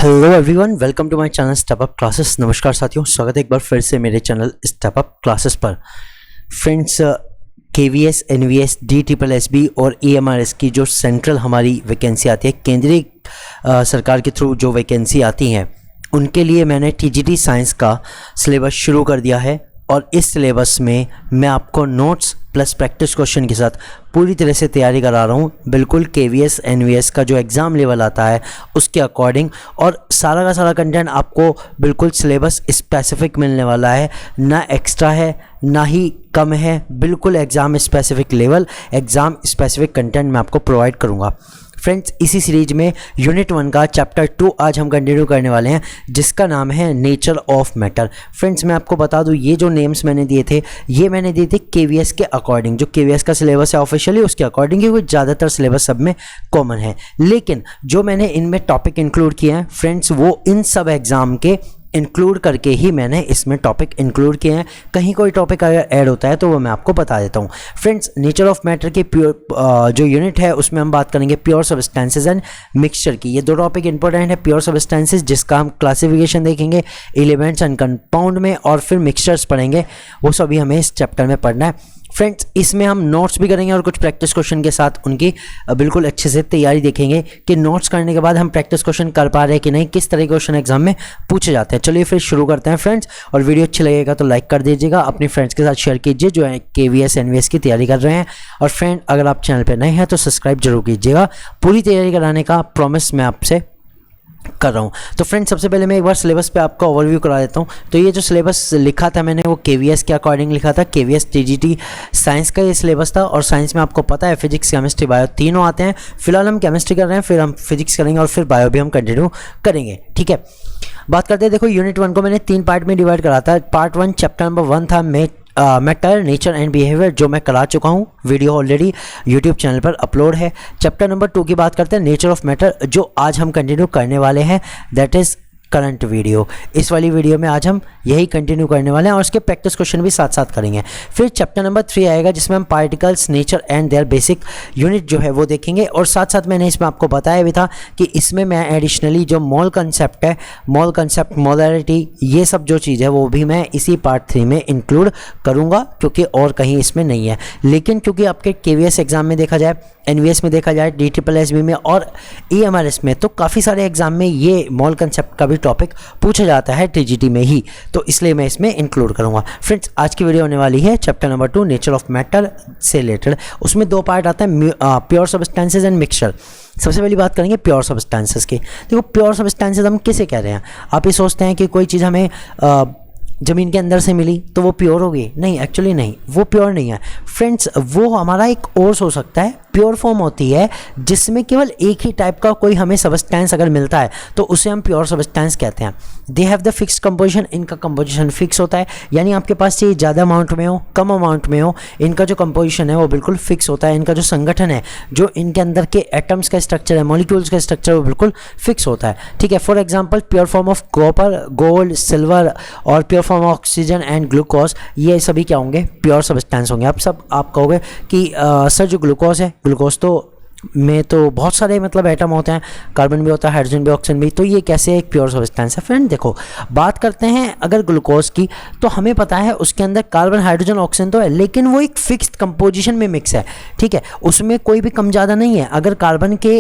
Hello everyone, welcome to my channel step up classes. नमस्कार साथियों, स्वागत है एक बार फिर से मेरे चैनल स्टेप अप क्लासेस पर। फ्रेंड्स, केवीएस, एनवीएस, डीट्रिपल और ईएमआरएस की जो सेंट्रल हमारी वैकेंसी आती है, केंद्रीय सरकार के थ्रू जो वैकेंसी आती हैं, उनके लिए मैंने टीजीटी साइंस का सिलेबस शुरू कर दिया है। और इस सिलेबस में मैं आपको नोट्स प्लस प्रैक्टिस क्वेश्चन के साथ पूरी तरह से तैयारी करा रहा हूँ, बिल्कुल केवीएस एनवीएस का जो एग्ज़ाम लेवल आता है उसके अकॉर्डिंग। और सारा का सारा कंटेंट आपको बिल्कुल सिलेबस स्पेसिफिक मिलने वाला है, ना एक्स्ट्रा है ना ही कम है, बिल्कुल exam specific level, exam specific content मैं आपको प्रोवाइड करूँगा। फ्रेंड्स, इसी सीरीज में यूनिट 1 का चैप्टर 2 आज हम कंटिन्यू करने वाले हैं, जिसका नाम है नेचर ऑफ मैटर। फ्रेंड्स, मैं आपको बता दूं, ये जो नेम्स मैंने दिए थे, ये मैंने दिए थे केवीएस के अकॉर्डिंग, जो केवीएस का सिलेबस है ऑफिशियली उसके अकॉर्डिंग, क्योंकि ज़्यादातर सिलेबस सब में कॉमन है। लेकिन जो मैंने इनमें टॉपिक इंक्लूड किए हैं फ्रेंड्स, वो इन सब एग्ज़ाम के इंक्लूड करके ही मैंने इसमें टॉपिक इंक्लूड किए हैं। कहीं कोई टॉपिक अगर ऐड होता है तो वो मैं आपको बता देता हूँ। फ्रेंड्स, नेचर ऑफ मैटर की प्योर जो यूनिट है उसमें हम बात करेंगे प्योर सब्सटेंसेस एंड मिक्सचर की। ये दो टॉपिक इंपॉर्टेंट है। प्योर सब्सटेंसेस, जिसका हम क्लासिफिकेशन देखेंगे एलिमेंट्स एंड कंपाउंड में, और फिर मिक्सचर्स पढ़ेंगे, वो सभी हमें इस चैप्टर में पढ़ना है। फ्रेंड्स, इसमें हम नोट्स भी करेंगे और कुछ प्रैक्टिस क्वेश्चन के साथ उनकी बिल्कुल अच्छे से तैयारी देखेंगे कि नोट्स करने के बाद हम प्रैक्टिस क्वेश्चन कर पा रहे हैं कि नहीं, किस तरह के क्वेश्चन एग्जाम में पूछे जाते हैं। चलिए फिर शुरू करते हैं फ्रेंड्स, और वीडियो अच्छी लगेगा तो लाइक कर दीजिएगा, अपने फ्रेंड्स के साथ शेयर कीजिए जो है केवीएस एनवीएस की तैयारी कर रहे हैं। और फ्रेंड, अगर आप चैनल पर नए हैं तो सब्सक्राइब जरूर कीजिएगा। पूरी तैयारी कराने का प्रॉमिस मैं आपसे कर रहा हूँ। तो फ्रेंड्स, सबसे पहले मैं एक बार सिलेबस पे आपका ओवरव्यू करा देता हूँ। तो ये जो सिलेबस लिखा था मैंने, वो केवीएस के अकॉर्डिंग लिखा था। केवीएस टीजीटी साइंस का ये सिलेबस था, और साइंस में आपको पता है फिजिक्स, केमिस्ट्री, बायो तीनों आते हैं। फिलहाल हम केमिस्ट्री कर रहे हैं, फिर हम फिजिक्स करेंगे और फिर बायो भी हम कंटिन्यू करेंगे। ठीक है, बात करते हैं। देखो, यूनिट 1 को मैंने 3 पार्ट में डिवाइड करा था। पार्ट 1 चैप्टर नंबर 1 था मैटर, नेचर एंड बिहेवियर, जो मैं करा चुका हूँ, वीडियो ऑलरेडी यूट्यूब चैनल पर अपलोड है। चैप्टर नंबर 2 की बात करते हैं, नेचर ऑफ मैटर, जो आज हम कंटिन्यू करने वाले हैं, दैट इज़ करंट वीडियो। इस वाली वीडियो में आज हम यही कंटिन्यू करने वाले हैं, और उसके प्रैक्टिस क्वेश्चन भी साथ साथ करेंगे। फिर चैप्टर नंबर 3 आएगा, जिसमें हम particles, nature and their basic unit जो है वो देखेंगे। और साथ साथ मैंने इसमें आपको बताया भी था कि इसमें मैं एडिशनली जो मोल कंसेप्ट है, मोल कंसेप्ट, मोलैरिटी, ये सब जो चीज़ है वो भी मैं इसी पार्ट 3 में इंक्लूड करूँगा, क्योंकि और कहीं इसमें नहीं है। लेकिन क्योंकि आपके केवीएस एग्जाम में देखा जाए, एनवीएस में देखा जाए, डीट्रिपल में और ईएमआरएस में, तो काफ़ी सारे एग्जाम में ये मोल कंसेप्ट का भी टॉपिक पूछा जाता है टीजीटी में ही, तो इसलिए मैं इसमें इंक्लूड करूंगा। फ्रेंड्स, आज की वीडियो होने वाली है chapter number 2 nature of matter से रिलेटेड। उसमें 2 पार्ट आता है, प्योर सब्सटेंसेस एंड मिक्सचर। सबसे पहली बात करेंगे प्योर सब्सटेंसेस की। देखो, प्योर सब्सटेंसेस हम किसे कह रहे हैं? आप ये सोचते हैं कि कोई चीज़ हमें ज़मीन के अंदर से मिली तो वो प्योर होगी। नहीं, एक्चुअली नहीं, वो प्योर नहीं है फ्रेंड्स। वो हमारा एक और हो सकता है, प्योर फॉर्म होती है जिसमें केवल एक ही टाइप का कोई हमें सब्सटेंस अगर मिलता है तो उसे हम प्योर सब्सटेंस कहते हैं। They have the fix composition, इनका कंपोजिशन फिक्स होता है, यानी आपके पास चाहिए ज़्यादा अमाउंट में हो, कम अमाउंट में हो, इनका जो कंपोजिशन है वो बिल्कुल फिक्स होता है। इनका जो संगठन है, जो इनके अंदर के एटम्स का स्ट्रक्चर है, मॉलिक्यूल्स का स्ट्रक्चर, वो बिल्कुल फिक्स होता है। ठीक है, for example pure form of copper, gold, silver, और pure form of oxygen and glucose, ये सभी क्या होंगे? प्योर सब्सटेंस होंगे। आप कहोगे कि सर जो ग्लूकोज है, ग्लूकोज में तो बहुत सारे मतलब एटम होते हैं, कार्बन भी होता है, हाइड्रोजन भी, ऑक्सीजन भी, तो ये कैसे एक प्योर सब्सटेंस है? फ्रेंड देखो, बात करते हैं अगर ग्लूकोज की, तो हमें पता है उसके अंदर कार्बन, हाइड्रोजन, ऑक्सीजन तो है, लेकिन वो एक फिक्स्ड कंपोजिशन में मिक्स है। ठीक है, उसमें कोई भी कम ज़्यादा नहीं है। अगर कार्बन के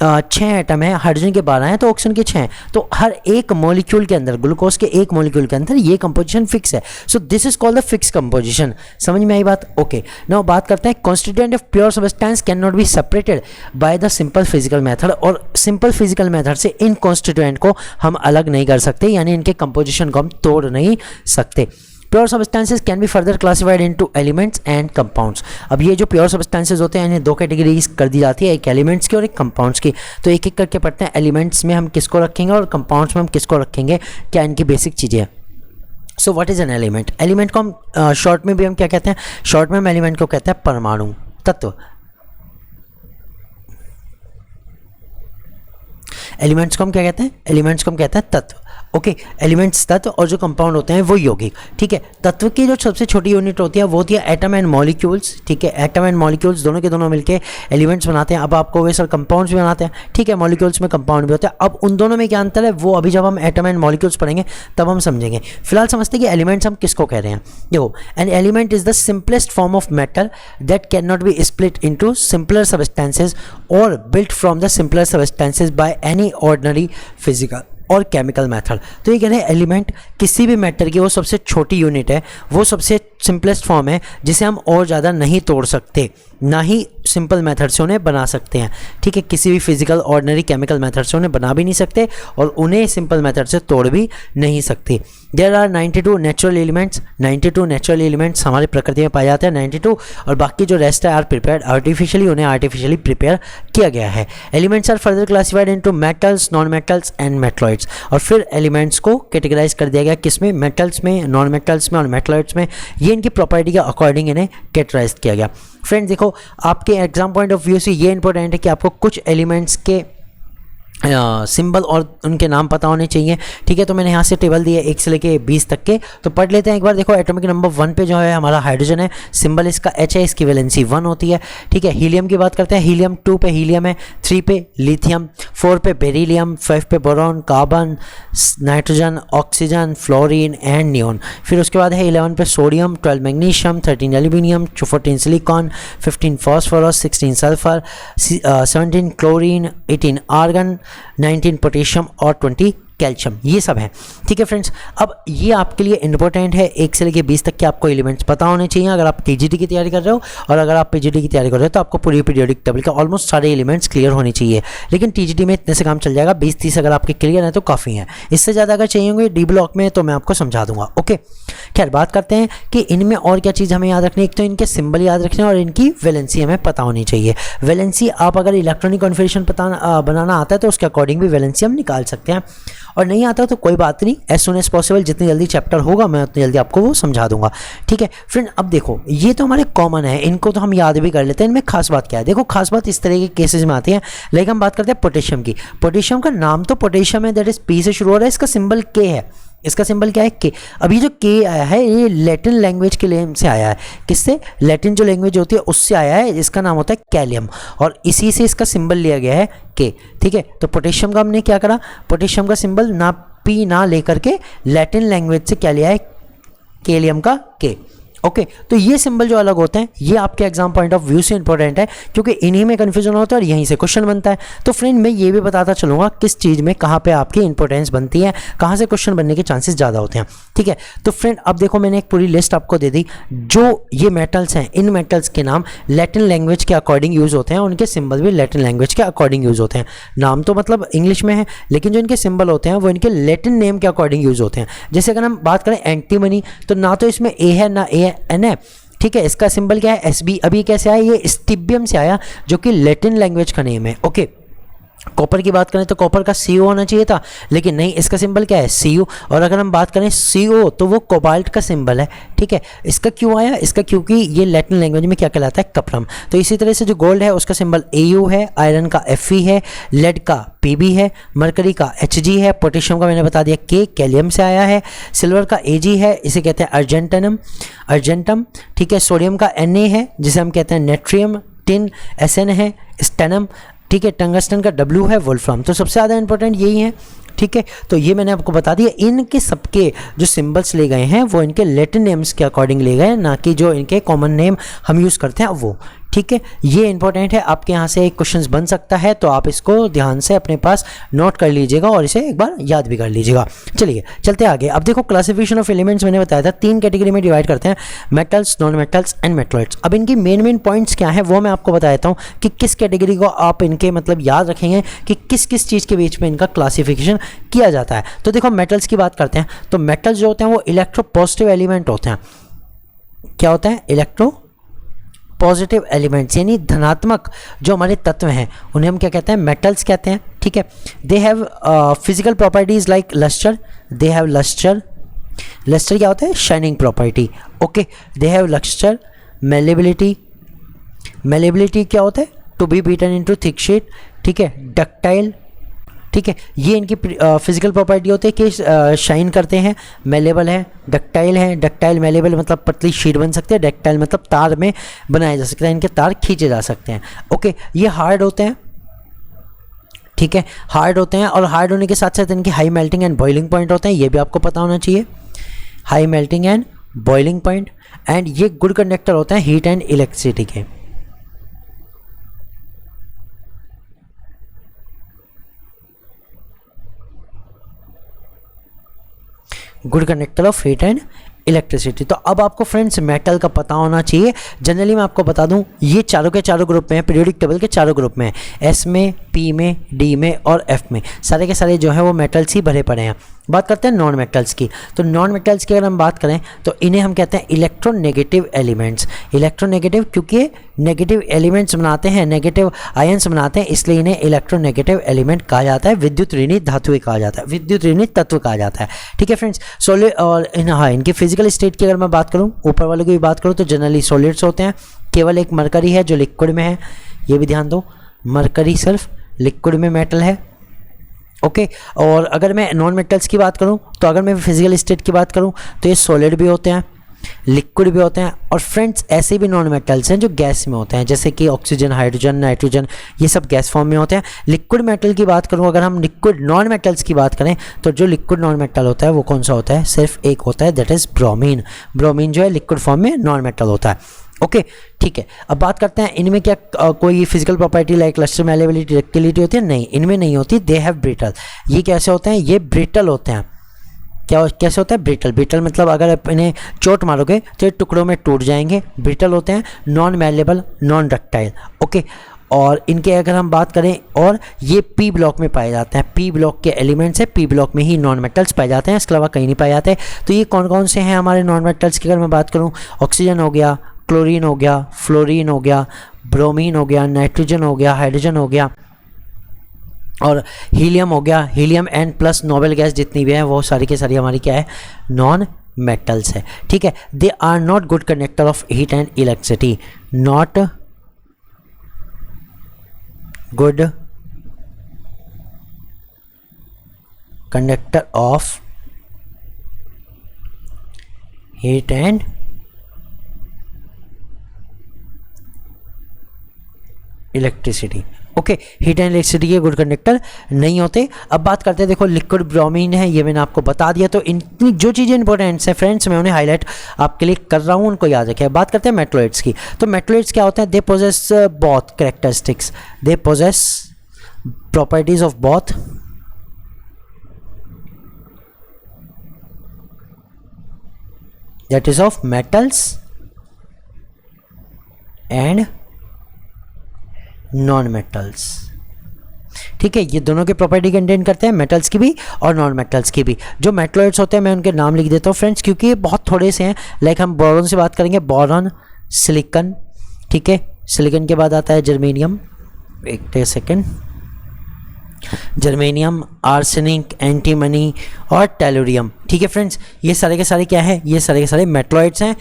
6 एटम है, हाइड्रोजन के 12 हैं, तो ऑक्सीजन के 6 हैं, तो हर एक मॉलिक्यूल के अंदर, ग्लूकोज के एक मॉलिक्यूल के अंदर ये कंपोजिशन फिक्स है। So this is called the fix composition. समझ में आई बात? ओके, नाउ बात करते हैं constituent of pure substance can not be separated by the simple physical method. और सिंपल फिजिकल मेथड से इन कॉन्स्टिट्यूएंट को हम अलग नहीं कर सकते, यानी इनके कंपोजिशन को हम तोड़ नहीं सकते। Pure substances can be further classified into elements and compounds. अब ये जो प्योर सब्सटेंसेस होते हैं, इन्हें 2 कैटेगरीज कर दी जाती है, एक एलिमेंट्स की और एक कंपाउंड्स की। तो एक एक करके पढ़ते हैं, एलिमेंट्स में हम किसको रखेंगे और कंपाउंड्स में हम किसको रखेंगे, क्या इनकी बेसिक चीज़ें हैं। So what is an element? Element को हम शॉर्ट में भी हम क्या कहते हैं? शॉर्ट में हम एलिमेंट को कहते हैं परमाणु तत्व। एलिमेंट्स को हम क्या कहते हैं? एलिमेंट्स को हम कहते हैं तत्व। ओके, एलिमेंट्स तत्व और जो कंपाउंड होते हैं वो यौगिक, ठीक है। तत्व की जो सबसे छोटी यूनिट होती है वो होती है एटम एंड मॉलिक्यूल्स, ठीक है। एटम एंड मॉलिक्यूल्स दोनों के दोनों मिलके एलिमेंट्स बनाते हैं। अब आपको वे सर कंपाउंड्स भी बनाते हैं, ठीक है, मॉलिक्यूल्स में कंपाउंड भी होते हैं। अब उन दोनों में क्या अंतर है वो अभी जब हम एटम एंड मॉलिक्यूल्स पढ़ेंगे तब हम समझेंगे। फिलहाल समझते हैं कि एलिमेंट्स हम किसको कह रहे हैं। देखो, an element is the simplest form of metal that can not be split into simpler substances or built from the simpler substances by any ordinary physical or chemical method. तो ये कह रहे हैं एलिमेंट किसी भी मैटर की वो सबसे छोटी यूनिट है, वो सबसे सिंपलेस्ट फॉर्म है जिसे हम और ज़्यादा नहीं तोड़ सकते, ना ही सिंपल मेथड से उन्हें बना सकते हैं, ठीक है। किसी भी फिजिकल ऑर्डिनरी केमिकल मेथड से उन्हें बना भी नहीं सकते और उन्हें सिंपल मेथड से तोड़ भी नहीं सकते। There are 92 natural elements, 92 natural elements हमारी प्रकृति में पाए जाते हैं 92, और बाकी जो रेस्ट है आर प्रिपेयर्ड आर्टिफिशियली, उन्हें आर्टिफिशियली प्रिपेयर किया गया है। Elements are further classified into metals, non metals and metalloids, और फिर एलिमेंट्स को कैटेगराइज कर दिया गया किसमें, मेटल्स में, नॉन मेटल्स में और मेटलॉइड्स में। ये इनकी प्रॉपर्टी के अकॉर्डिंग इन्हें कैटेगराइज किया गया। फ्रेंड्स देखो, आपके एग्जाम पॉइंट ऑफ व्यू से ये इंपॉर्टेंट है कि आपको कुछ एलिमेंट्स के सिंबल और उनके नाम पता होने चाहिए, ठीक है। तो मैंने यहाँ से टेबल दिया 1 से लेके 20 तक के, तो पढ़ लेते हैं एक बार। देखो, एटॉमिक नंबर 1 पे जो है हमारा हाइड्रोजन है, सिंबल इसका H है, इसकी वैलेंसी 1 होती है, ठीक है। हीलियम की बात करते हैं, हीलियम 2 पे हीलियम है, 3 पे लिथियम, 4 पे बेरिलियम, 5 पे boron, carbon, nitrogen, oxygen, fluorine and neon. फिर उसके बाद है 11 पे sodium, 12 magnesium, 13 aluminium, 14 silicon, 15 phosphorus, 16 sulphur, 17 chlorine, 18 argon, 19 potassium और 20 कैल्शियम, ये सब है, ठीक है फ्रेंड्स। अब ये आपके लिए इंपॉर्टेंट है, 1 से लेके 20 तक के आपको एलिमेंट्स पता होने चाहिए अगर आप टीजीटी की तैयारी कर रहे हो, और अगर आप पीजीटी की तैयारी कर रहे हो तो आपको पूरी पीरियोडिक टेबल के ऑलमोस्ट सारे एलिमेंट्स क्लियर होने चाहिए। लेकिन टीजीटी में इतने से काम चल जाएगा, 20-30 अगर आपके क्लियर है तो काफ़ी है। इससे ज़्यादा अगर चाहिए होंगे डी ब्लॉक में तो मैं आपको समझा दूंगा, ओके। खैर, बात करते हैं कि इनमें और क्या चीज़ हमें याद रखनी है। एक तो इनके सिंबल याद रखने और इनकी वैलेंसी हमें पता होनी चाहिए। वैलेंसी आप अगर इलेक्ट्रॉनिक कॉन्फिगरेशन बनाना आता है तो उसके अकॉर्डिंग भी वैलेंसी हम निकाल सकते हैं, और नहीं आता तो कोई बात नहीं, एज सुन एज पॉसिबल जितनी जल्दी चैप्टर होगा मैं उतनी जल्दी आपको वो समझा दूंगा, ठीक है फ्रेंड। अब देखो, ये तो हमारे कॉमन है, इनको तो हम याद भी कर लेते हैं। इनमें खास बात क्या है, देखो खास बात इस तरह के केसेस में आती है। लेकिन हम बात करते हैं पोटेशियम की। पोटेशियम का नाम तो पोटेशियम है, दैट इज पी से शुरू हो रहा है, इसका सिंबल के है। इसका सिंबल क्या है, के। अभी जो के आया है ये लैटिन लैंग्वेज के नेम से आया है। किससे, लैटिन जो लैंग्वेज होती है उससे आया है, इसका नाम होता है कैलियम, और इसी से इसका सिंबल लिया गया है के, ठीक है। तो पोटेशियम का हमने क्या करा, पोटेशियम का सिंबल ना पी ना लेकर के लैटिन लैंग्वेज से क्या लिया है, कैलियम का के, ओके। तो ये सिंबल जो अलग होते हैं ये आपके एग्जाम पॉइंट ऑफ व्यू से इंपॉर्टेंट है, क्योंकि इन्हीं में कंफ्यूजन होता है और यहीं से क्वेश्चन बनता है। तो फ्रेंड मैं ये भी बताता चलूँगा किस चीज़ में कहाँ पे आपकी इंपॉर्टेंस बनती है, कहाँ से क्वेश्चन बनने के चांसेस ज़्यादा होते हैं, ठीक है। तो फ्रेंड अब देखो, मैंने एक पूरी लिस्ट आपको दे दी। जो ये मेटल्स हैं, इन मेटल्स के नाम लैटिन लैंग्वेज के अकॉर्डिंग यूज़ होते हैं, उनके सिंबल भी लैटिन लैंग्वेज के अकॉर्डिंग यूज़ होते हैं। नाम तो मतलब इंग्लिश में है, लेकिन जो इनके सिंबल होते हैं वो इनके लैटिन नेम के अकॉर्डिंग यूज़ होते हैं। जैसे अगर हम बात करें एंटीमनी, तो ना तो इसमें ए है ना एन है, ठीक है। इसका सिंबल क्या है, एसबी। अभी कैसे आया, ये स्टिबियम से आया, जो कि लैटिन लैंग्वेज का नेम है, ओके। कॉपर की बात करें तो कॉपर का CO होना चाहिए था, लेकिन नहीं, इसका सिंबल क्या है, Cu। और अगर हम बात करें CO तो वो कोबाल्ट का सिंबल है, ठीक है। इसका क्यों आया, इसका क्योंकि ये लैटिन लैंग्वेज में क्या कहलाता है, कपरम। तो इसी तरह से जो गोल्ड है उसका सिंबल AU है, आयरन का Fe है, लेड का Pb है, मरकरी का Hg है, पोटेशियम का मैंने बता दिया K, कैलियम से आया है, सिल्वर का Ag है, इसे कहते हैं अर्जेंटम, ठीक है। सोडियम का Na है, जिसे हम कहते हैं नेट्रियम, टिन Sn है, स्टेनम, ठीक है। टंगस्टन का W है, वोल्फ्राम। तो सबसे ज़्यादा इंपॉर्टेंट यही है, ठीक है। तो ये मैंने आपको बता दिया। इनके सबके जो सिंबल्स ले गए हैं वो इनके लैटिन नेम्स के अकॉर्डिंग ले गए, ना कि जो इनके कॉमन नेम हम यूज़ करते हैं वो, ठीक है। ये इंपॉर्टेंट है, आपके यहाँ से एक क्वेश्चन बन सकता है, तो आप इसको ध्यान से अपने पास नोट कर लीजिएगा और इसे एक बार याद भी कर लीजिएगा। चलिए चलते आगे। अब देखो, क्लासिफिकेशन ऑफ एलिमेंट्स मैंने बताया था 3 कैटेगरी में डिवाइड करते हैं, metals, non metals and metalloids. अब इनकी मेन पॉइंट्स क्या है वो मैं आपको बता देता हूँ कि किस कैटेगरी को आप इनके मतलब याद रखेंगे कि किस किस चीज़ के बीच में इनका क्लासिफिकेशन किया जाता है। तो देखो, मेटल्स की बात करते हैं तो मेटल्स जो होते हैं वो इलेक्ट्रो पॉजिटिव एलिमेंट होते हैं। क्या होता है, इलेक्ट्रो पॉजिटिव एलिमेंट्स, यानी धनात्मक जो हमारे तत्व हैं उन्हें हम क्या कहते हैं, मेटल्स कहते हैं, ठीक है। They have physical properties like lustre, they have lustre क्या होता है, shining property, okay. They have lustre, malleability क्या होता है, to be beaten into thick sheet, ठीक है। डक्टाइल, ठीक है, ये इनकी फिजिकल प्रॉपर्टी होती है कि शाइन करते हैं, मेलेबल है, डक्टाइल है। डक्टाइल मेलेबल मतलब पतली शीट बन सकती है, डक्टाइल मतलब तार में बनाया जा सकता है, इनके तार खींचे जा सकते हैं। ओके, ये हार्ड होते हैं, ठीक है, हार्ड होते हैं, और हार्ड होने के साथ साथ इनकी high melting and boiling point होते हैं, ये भी आपको पता होना चाहिए, high melting and boiling point. And ये गुड कंडक्टर होते हैं हीट एंड इलेक्ट्रिसिटी के। Good conductor of heat and electricity. तो अब आपको फ्रेंड्स मेटल का पता होना चाहिए। जनरली मैं आपको बता दूं, ये चारों के चारों ग्रुप में है, पीरियोडिक टेबल के चारों ग्रुप में है, एस में, पी में, डी में और एफ में, सारे के सारे जो है वो मेटल्स ही भरे पड़े हैं। बात करते हैं नॉन मेटल्स की। तो नॉन मेटल्स की अगर हम बात करें तो इन्हें हम कहते हैं इलेक्ट्रोनेगेटिव एलिमेंट्स। इलेक्ट्रोनेगेटिव क्योंकि नेगेटिव एलिमेंट्स बनाते हैं, नेगेटिव आयंस बनाते हैं, इसलिए इन्हें इलेक्ट्रोनेगेटिव एलिमेंट कहा जाता है, विद्युत ऋणी धातु कहा जाता है, विद्युत ऋणी तत्व कहा जाता है। ठीक है फ्रेंड्स, सॉलिड और हाँ, इनकी फिजिकल स्टेट की अगर मैं बात करूँ, ऊपर वाले की भी बात करूँ तो जनरली सॉलिड्स होते हैं। केवल एक मरकरी है जो लिक्विड में है, ये भी ध्यान दो, मरकरी सिर्फ लिक्विड में मेटल है। ओके, और अगर मैं नॉन मेटल्स की बात करूं तो अगर मैं फिजिकल स्टेट की बात करूं तो ये सॉलिड भी होते हैं, लिक्विड भी होते हैं, और फ्रेंड्स ऐसे भी नॉन मेटल्स हैं जो गैस में होते हैं, जैसे कि ऑक्सीजन, हाइड्रोजन, नाइट्रोजन, ये सब गैस फॉर्म में होते हैं। लिक्विड मेटल की बात करूं, अगर हम लिक्विड नॉन मेटल्स की बात करें तो जो लिक्विड नॉन मेटल होता है वो कौन सा होता है, सिर्फ एक होता है, दैट इज ब्रोमीन। ब्रोमीन जो है लिक्विड फॉर्म में नॉन मेटल होता है। ओके, ठीक है, अब बात करते हैं इनमें क्या कोई physical property like lustre, malleability, ductility होती है? नहीं, इनमें नहीं होती। They have brittle. ये कैसे होते हैं? ये ब्रिटल होते हैं। क्या कैसे होता है? ब्रिटल। ब्रिटल मतलब अगर आप इन्हें चोट मारोगे तो ये टुकड़ों में टूट जाएंगे। ब्रिटल होते हैं, non malleable, non ductile. Okay, और इनके अगर हम बात करें, और ये पी ब्लॉक में पाए जाते हैं, पी ब्लॉक के एलिमेंट्स है, पी ब्लॉक में ही नॉन मेटल्स पाए जाते हैं, इसके अलावा कहीं नहीं पाए जाते। तो ये कौन कौन से हैं हमारे नॉन मेटल्स की अगर मैं बात करूँ? ऑक्सीजन हो गया, क्लोरीन हो गया, फ्लोरीन हो गया, ब्रोमीन हो गया, नाइट्रोजन हो गया, हाइड्रोजन हो गया, और हीलियम हो गया। Helium and plus noble gas जितनी भी है वो सारी की सारी हमारी क्या है? नॉन मेटल्स है। ठीक है, they are not good conductor of heat and electricity. Not good conductor of heat and electricity. Okay, heat and electricity के गुड कंडक्टर नहीं होते। अब बात करते हैं, देखो लिक्विड ब्रोमीन है, ये मैंने आपको बता दिया। तो इनकी जो चीज़ें इंपॉर्टेंट है फ्रेंड्स, मैं उन्हें हाईलाइट आपके लिए कर रहा हूँ, उनको याद रखें। बात करते हैं मेटलॉइड्स की। तो मेटलॉइड्स क्या होते हैं? They possess both characteristics, they possess properties of both that is of metals and non metals. ठीक है, ये दोनों की प्रॉपर्टी कंटेन करते हैं, मेटल्स की भी और नॉन मेटल्स की भी। जो मेटलॉइड्स होते हैं मैं उनके नाम लिख देता हूँ फ्रेंड्स, क्योंकि ये बहुत थोड़े से हैं। लाइक हम बोरॉन से बात करेंगे, बोरॉन, सिलिकन। ठीक है, सिलिकन के बाद आता है जर्मेनियम, एक सेकेंड, जर्मेनियम, आर्सेनिक, एंटीमनी और टेलुरियम। ठीक है फ्रेंड्स, ये सारे के सारे क्या है? ये सारे के सारे मेटलॉइड्स हैं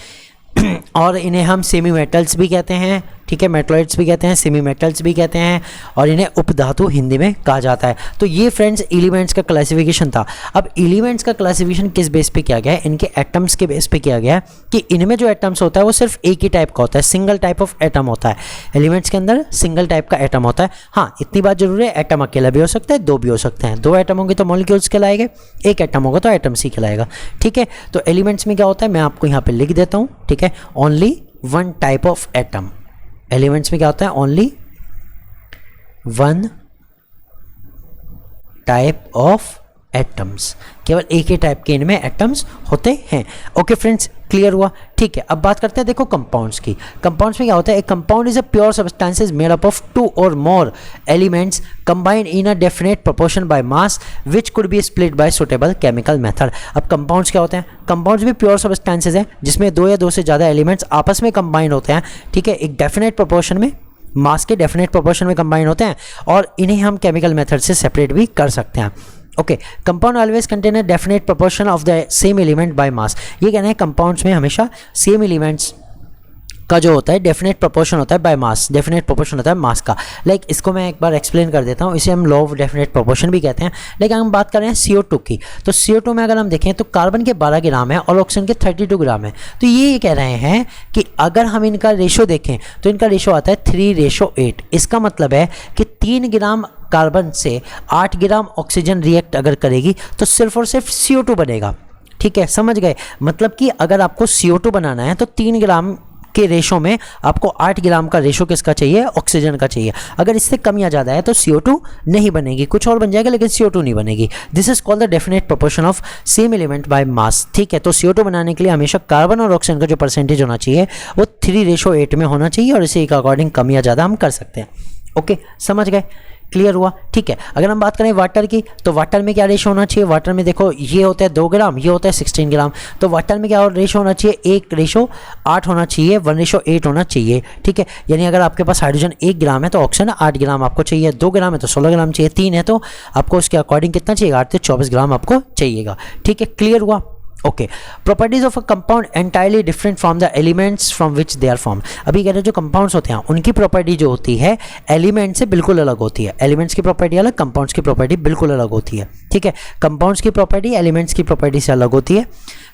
और इन्हें हम सेमी मेटल्स भी कहते हैं। ठीक है, मेटलॉइड्स भी कहते हैं, सेमी मेटल्स भी कहते हैं, और इन्हें उपधातु हिंदी में कहा जाता है। तो ये फ्रेंड्स एलिमेंट्स का क्लासिफिकेशन था। अब एलिमेंट्स का क्लासिफिकेशन किस बेस पे किया गया है? इनके एटम्स के बेस पे किया गया है कि इनमें जो एटम्स होता है वो सिर्फ एक ही टाइप का होता है, सिंगल टाइप ऑफ एटम होता है। एलिमेंट्स के अंदर सिंगल टाइप का एटम होता है। हाँ, इतनी बात जरूर है, एटम अकेला भी हो सकता है, दो भी हो सकते हैं। दो एटम होंगे तो मॉलिक्यूल्स कहलाएंगे, एक एटम होगा तो एटम्स ही कहलाएगा। ठीक है, तो एलिमेंट्स में क्या होता है मैं आपको यहाँ पे लिख देता हूँ। ठीक है, only one type of atom. Elements में क्या होता है? Only one type of atoms, केवल एक ही टाइप के इनमें एटम्स होते हैं। ओके फ्रेंड्स, क्लियर हुआ? ठीक है, अब बात करते हैं देखो कंपाउंड्स की। कंपाउंड्स में क्या होता है? एक compound is a pure substances made up of two or more elements combined in a definite proportion by mass which could be split by suitable chemical method. अब कंपाउंड्स क्या होते हैं? कंपाउंड्स भी प्योर सब्सटेंसेस हैं जिसमें दो या दो से ज़्यादा एलिमेंट्स आपस में कंबाइंड होते हैं। ठीक है, एक डेफिनेट प्रोपोर्शन में, मास के डेफिनेट प्रोपोर्शन में कंबाइन होते हैं, और इन्हें हम केमिकल मेथड से सेपरेट भी कर सकते हैं। Okay, compound always contain a definite proportion of the same element by mass. ये कहना है कंपाउंड्स में हमेशा सेम एलिमेंट्स का जो होता है डेफिनेट प्रोपोर्शन होता है बाय मास, डेफिनेट प्रोपोर्शन होता है मास का। लाइक इसको मैं एक बार एक्सप्लेन कर देता हूँ, इसे हम लॉ ऑफ डेफिनेट प्रोपोर्शन भी कहते हैं। लेकिन हम बात कर रहे हैं CO2 की, तो CO2 में अगर हम देखें तो कार्बन के 12 ग्राम है और ऑक्सीजन के 32 ग्राम है। तो ये कह रहे हैं कि अगर हम इनका रेशो देखें तो इनका रेशो आता है 3:8। इसका मतलब है कि 3 ग्राम कार्बन से 8 ग्राम ऑक्सीजन रिएक्ट अगर करेगी तो सिर्फ और सिर्फ CO2 बनेगा। ठीक है, समझ गए? मतलब कि अगर आपको CO2 बनाना है तो 3 ग्राम के रेशो में आपको 8 ग्राम का रेशो किसका चाहिए? ऑक्सीजन का चाहिए। अगर इससे कम या ज़्यादा है तो CO2 नहीं बनेगी, कुछ और बन जाएगा लेकिन CO2 नहीं बनेगी। This is called the definite proportion of same element by mass. ठीक है, तो CO2 बनाने के लिए हमेशा कार्बन और ऑक्सीजन का जो परसेंटेज होना चाहिए वो 3:8 में होना चाहिए और इसी के अकॉर्डिंग कम या ज़्यादा हम कर सकते हैं। ओके, समझ गए? क्लियर हुआ? ठीक है, अगर हम बात करें वाटर की तो वाटर में क्या रेशो होना चाहिए? वाटर में देखो ये होता है 2 ग्राम, ये होता है 16 ग्राम। तो वाटर में क्या रेशो होना चाहिए? 1:8 होना चाहिए, 1:8 होना चाहिए। ठीक है, यानी अगर आपके पास हाइड्रोजन 1 ग्राम है तो ऑक्सीजन 8 ग्राम आपको चाहिए, 2 ग्राम है तो 16 ग्राम चाहिए, 3 है तो आपको उसके अकॉर्डिंग कितना चाहिए? 8 से 24 ग्राम आपको चाहिएगा। ठीक है, क्लियर हुआ? Okay, properties of a compound entirely different from the elements from which they are form. अभी कह रहे जो कंपाउंड्स होते हैं उनकी प्रॉपर्टी जो होती है एलिमेंट से बिल्कुल अलग होती है। एलिमेंट्स की प्रॉपर्टी अलग, कंपाउंड्स की प्रॉपर्टी बिल्कुल अलग होती है। ठीक है, कंपाउंड्स की प्रॉपर्टी एलिमेंट्स की प्रॉपर्टी से अलग होती है।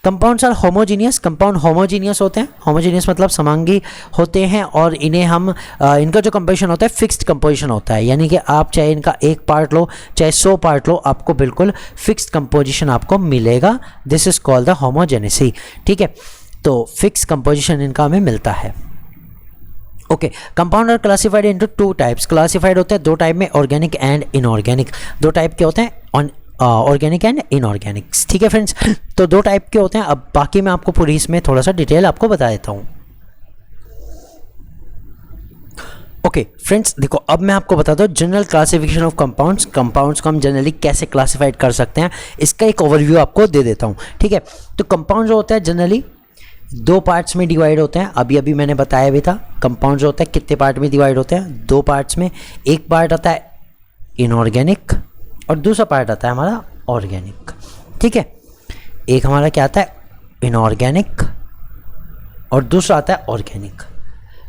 Compounds are homogeneous, compound homogeneous होते हैं। होमोजीनियस मतलब समांगी होते हैं और इन्हें हम इनका जो कंपोजिशन होता है फिक्स्ड कंपोजिशन होता है, यानी कि आप चाहे इनका एक पार्ट लो चाहे 100 पार्ट लो आपको बिल्कुल फिक्स्ड कंपोजिशन आपको मिलेगा। This is called the homogeneity. ठीक है, तो फिक्स कंपोजिशन इनका हमें मिलता है। Okay, compound are classified into 2 types. Classified होते हैं 2 टाइप में, ऑर्गेनिक एंड इनऑर्गेनिक। 2 टाइप के होते हैं, ऑर्गेनिक एंड इनऑर्गेनिक्स। ठीक है फ्रेंड्स, तो 2 टाइप के होते हैं। अब बाकी मैं आपको पूरी इसमें थोड़ा सा डिटेल आपको बता देता हूँ। ओके फ्रेंड्स, देखो अब मैं आपको बताता हूँ general classification of compounds. Compounds को हम जनरली कैसे क्लासिफाइड कर सकते हैं इसका एक ओवरव्यू आपको दे देता हूँ। ठीक है, तो कंपाउंड जो होता है जनरली 2 पार्ट्स में डिवाइड होते हैं। अभी अभी मैंने बताया भी था कंपाउंड जो होता है कितने पार्ट में डिवाइड होते हैं? 2 पार्ट्स में। एक पार्ट आता है इनऑर्गेनिक और दूसरा पार्ट आता है हमारा ऑर्गेनिक। ठीक है, एक हमारा क्या आता है? इनऑर्गेनिक और दूसरा आता है ऑर्गेनिक।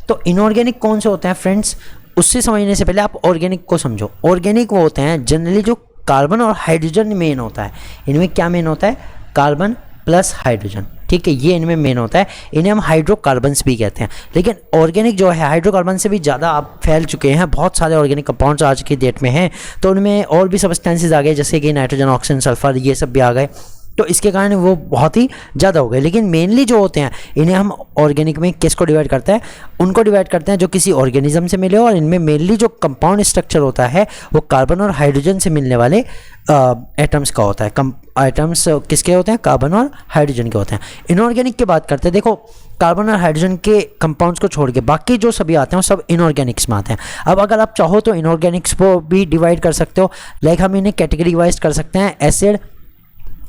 तो इनऑर्गेनिक कौन से होते हैं फ्रेंड्स? उससे समझने से पहले आप ऑर्गेनिक को समझो। ऑर्गेनिक वो होते हैं जनरली जो कार्बन और हाइड्रोजन मेन होता है। इनमें क्या मेन होता है? Carbon plus hydrogen. ठीक है, ये इनमें मेन होता है। इन्हें हम हाइड्रोकार्बन्स भी कहते हैं। लेकिन ऑर्गेनिक जो है हाइड्रोकार्बन से भी ज़्यादा आप फैल चुके हैं, बहुत सारे ऑर्गेनिक कंपाउंड्स आज की डेट में हैं। तो उनमें और भी सब्सटेंसेस आ गए जैसे कि नाइट्रोजन, ऑक्सीजन, सल्फर, ये सब भी आ गए। तो इसके कारण वो बहुत ही ज़्यादा हो गए। लेकिन मेनली जो होते हैं इन्हें हम ऑर्गेनिक में किसको डिवाइड करते हैं? उनको डिवाइड करते हैं जो किसी ऑर्गेनिज्म से मिले, और इनमें मेनली जो कंपाउंड स्ट्रक्चर होता है वो कार्बन और हाइड्रोजन से मिलने वाले एटम्स का होता है। एटम्स किसके होते हैं? कार्बन और हाइड्रोजन के होते हैं। इनऑर्गेनिक की बात करते हैं, देखो कार्बन और हाइड्रोजन के कंपाउंड्स को छोड़ के बाकी जो सभी आते हैं वो सब इनऑर्गेनिक्स में आते हैं। अब अगर आप चाहो तो इनऑर्गेनिक्स को भी डिवाइड कर सकते हो। लाइक हम इन्हें कैटेगरी वाइज कर सकते हैं एसिड,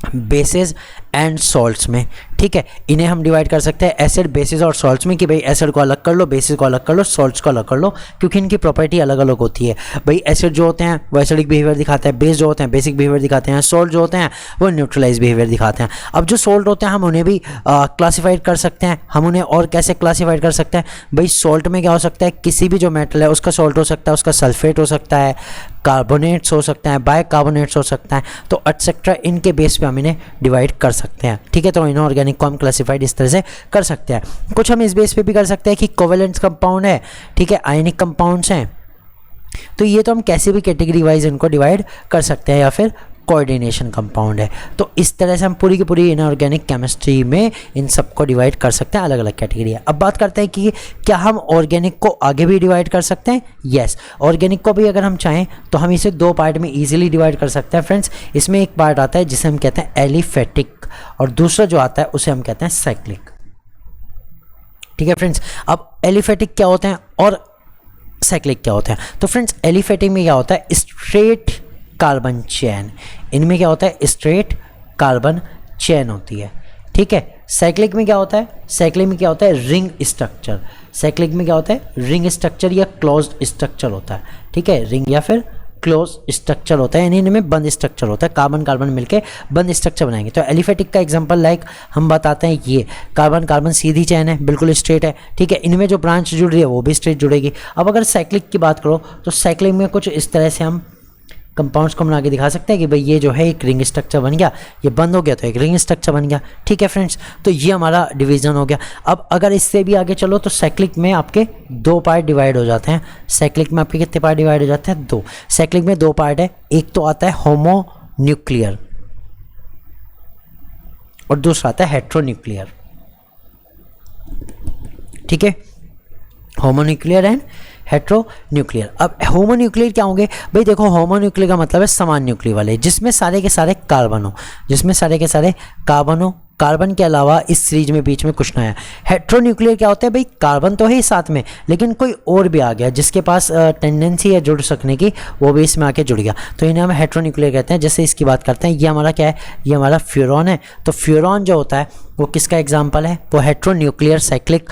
बेसिस एंड सॉल्ट्स में। ठीक है, इन्हें हम डिवाइड कर सकते हैं एसिड, बेसिस और सॉल्ट्स में कि भाई एसिड को अलग कर लो, बेसिस को अलग कर लो, सॉल्ट्स को अलग कर लो, क्योंकि इनकी प्रॉपर्टी अलग अलग होती है। भाई एसिड जो होते हैं वो एसिडिक बिहेवियर दिखाते हैं, बेस जो होते हैं बेसिक बिहेवियर दिखाते हैं, सॉल्ट जो होते हैं वो न्यूट्रलाइज बिहेवियर दिखाते हैं। अब जो सॉल्ट होते हैं हम उन्हें भी क्लासीफाइड कर सकते हैं। हम उन्हें और कैसे क्लासीफाइड कर सकते हैं? भाई सॉल्ट में क्या हो सकता है? किसी भी जो मेटल है उसका सॉल्ट हो सकता है, उसका सल्फेट हो सकता है, कार्बोनेट्स हो सकता है, बाइकार्बोनेट्स हो सकता है। तो एटसेट्रा इनके बेस पे हम इन्हें डिवाइड कर सकते हैं। ठीक है, तो इनऑर्गेनिक को हम क्लासिफाइड इस तरह से कर सकते हैं। कुछ हम इस बेस पे भी कर सकते हैं कि कोवेलेंट कंपाउंड है, ठीक है, आयनिक कंपाउंड्स हैं। तो ये तो हम कैसे भी कैटेगरी वाइज इनको डिवाइड कर सकते हैं, या फिर कोऑर्डिनेशन कंपाउंड है। तो इस तरह से हम पूरी की पूरी इनऑर्गेनिक केमिस्ट्री में इन सबको डिवाइड कर सकते हैं, अलग अलग कैटेगरी है। अब बात करते हैं कि क्या हम ऑर्गेनिक को आगे भी डिवाइड कर सकते हैं? यस, ऑर्गेनिक को भी अगर हम चाहें तो हम इसे 2 पार्ट में इजीली डिवाइड कर सकते हैं फ्रेंड्स। इसमें एक पार्ट आता है जिसे हम कहते हैं एलिफेटिक, और दूसरा जो आता है उसे हम कहते हैं साइक्लिक। ठीक है फ्रेंड्स, अब एलिफेटिक क्या होते हैं और साइक्लिक क्या होते हैं? तो फ्रेंड्स एलिफेटिक में क्या होता है? Straight carbon chain. इनमें क्या होता है? स्ट्रेट कार्बन चेन होती है। ठीक है, साइक्लिक में क्या होता है? साइक्लिक में क्या होता है? Ring structure. साइक्लिक में क्या होता है? रिंग स्ट्रक्चर या क्लोज्ड स्ट्रक्चर होता है। ठीक है, रिंग या फिर क्लोज स्ट्रक्चर होता है, यानी इनमें बंद स्ट्रक्चर होता है, कार्बन कार्बन मिलके बंद स्ट्रक्चर बनाएंगे। तो एलिफेटिक का एग्जांपल लाइक हम बताते हैं, ये कार्बन कार्बन सीधी चैन है, बिल्कुल स्ट्रेट है, ठीक है, इनमें जो ब्रांच जुड़ रही है वो भी स्ट्रेट जुड़ेगी। अब अगर साइक्लिक की बात करो तो साइक्लिक में कुछ इस तरह से हम कंपाउंड्स को बना के दिखा सकते हैं कि भाई ये जो है एक रिंग स्ट्रक्चर बन गया, ये बंद हो गया तो एक रिंग स्ट्रक्चर बन गया, ठीक है फ्रेंड्स। तो ये हमारा डिवीजन हो गया। अब अगर इससे भी आगे चलो तो साइक्लिक में आपके 2 पार्ट डिवाइड हो जाते हैं। साइक्लिक में आपके कितने पार्ट डिवाइड हो जाते हैं? 2। साइक्लिक में 2 पार्ट है, एक तो आता है होमोन्यूक्लियर और दूसरा आता है हेट्रोन्यूक्लियर, ठीक है, होमोन्यूक्लियर एंड हेट्रोन्यूक्लियर। अब होमोन्यूक्लियर क्या होंगे भाई? देखो होमोन्यूक्लियर का मतलब है समान न्यूक्लियर वाले, जिसमें सारे के सारे कार्बन हो, जिसमें सारे के सारे कार्बन हो, कार्बन के अलावा इस सीरीज में बीच में कुछ ना है। हेट्रोन्यूक्लियर क्या होता है भाई? कार्बन तो है ही साथ में, लेकिन कोई और भी आ गया जिसके पास टेंडेंसी है जुड़ सकने की, वो भी इसमें आके जुड़ गया, तो इन्हें हम हेट्रोन्यूक्लियर कहते हैं। जैसे इसकी बात करते हैं, ये हमारा क्या है? ये हमारा फ्यूरॉन है। तो फ्यूरॉन जो होता है वो किसका एग्जाम्पल है? वो हेट्रोन्यूक्लियर साइक्लिक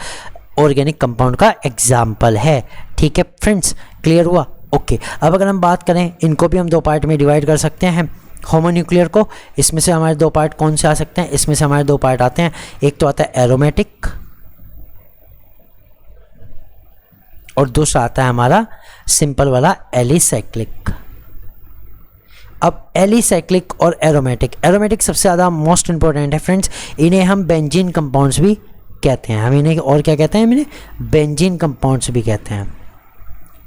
ऑर्गेनिक कंपाउंड का एग्जाम्पल है, ठीक है फ्रेंड्स, क्लियर हुआ? ओके। अब अगर हम बात करें, इनको भी हम 2 पार्ट में डिवाइड कर सकते हैं होमोन्यूक्लियर को। इसमें से हमारे 2 पार्ट कौन से आ सकते हैं? इसमें से हमारे 2 पार्ट आते हैं, एक तो आता है एरोमेटिक और दूसरा आता है हमारा सिंपल वाला एलिसाइक्लिक। अब एलिसाइक्लिक और एरोमेटिक, एरोमेटिक सबसे ज़्यादा मोस्ट इंपॉर्टेंट है फ्रेंड्स, इन्हें हम बेंजीन कंपाउंड्स भी कहते हैं। हम इन्हें और क्या कहते हैं? हम इन्हें बेंजीन कंपाउंड्स भी कहते हैं,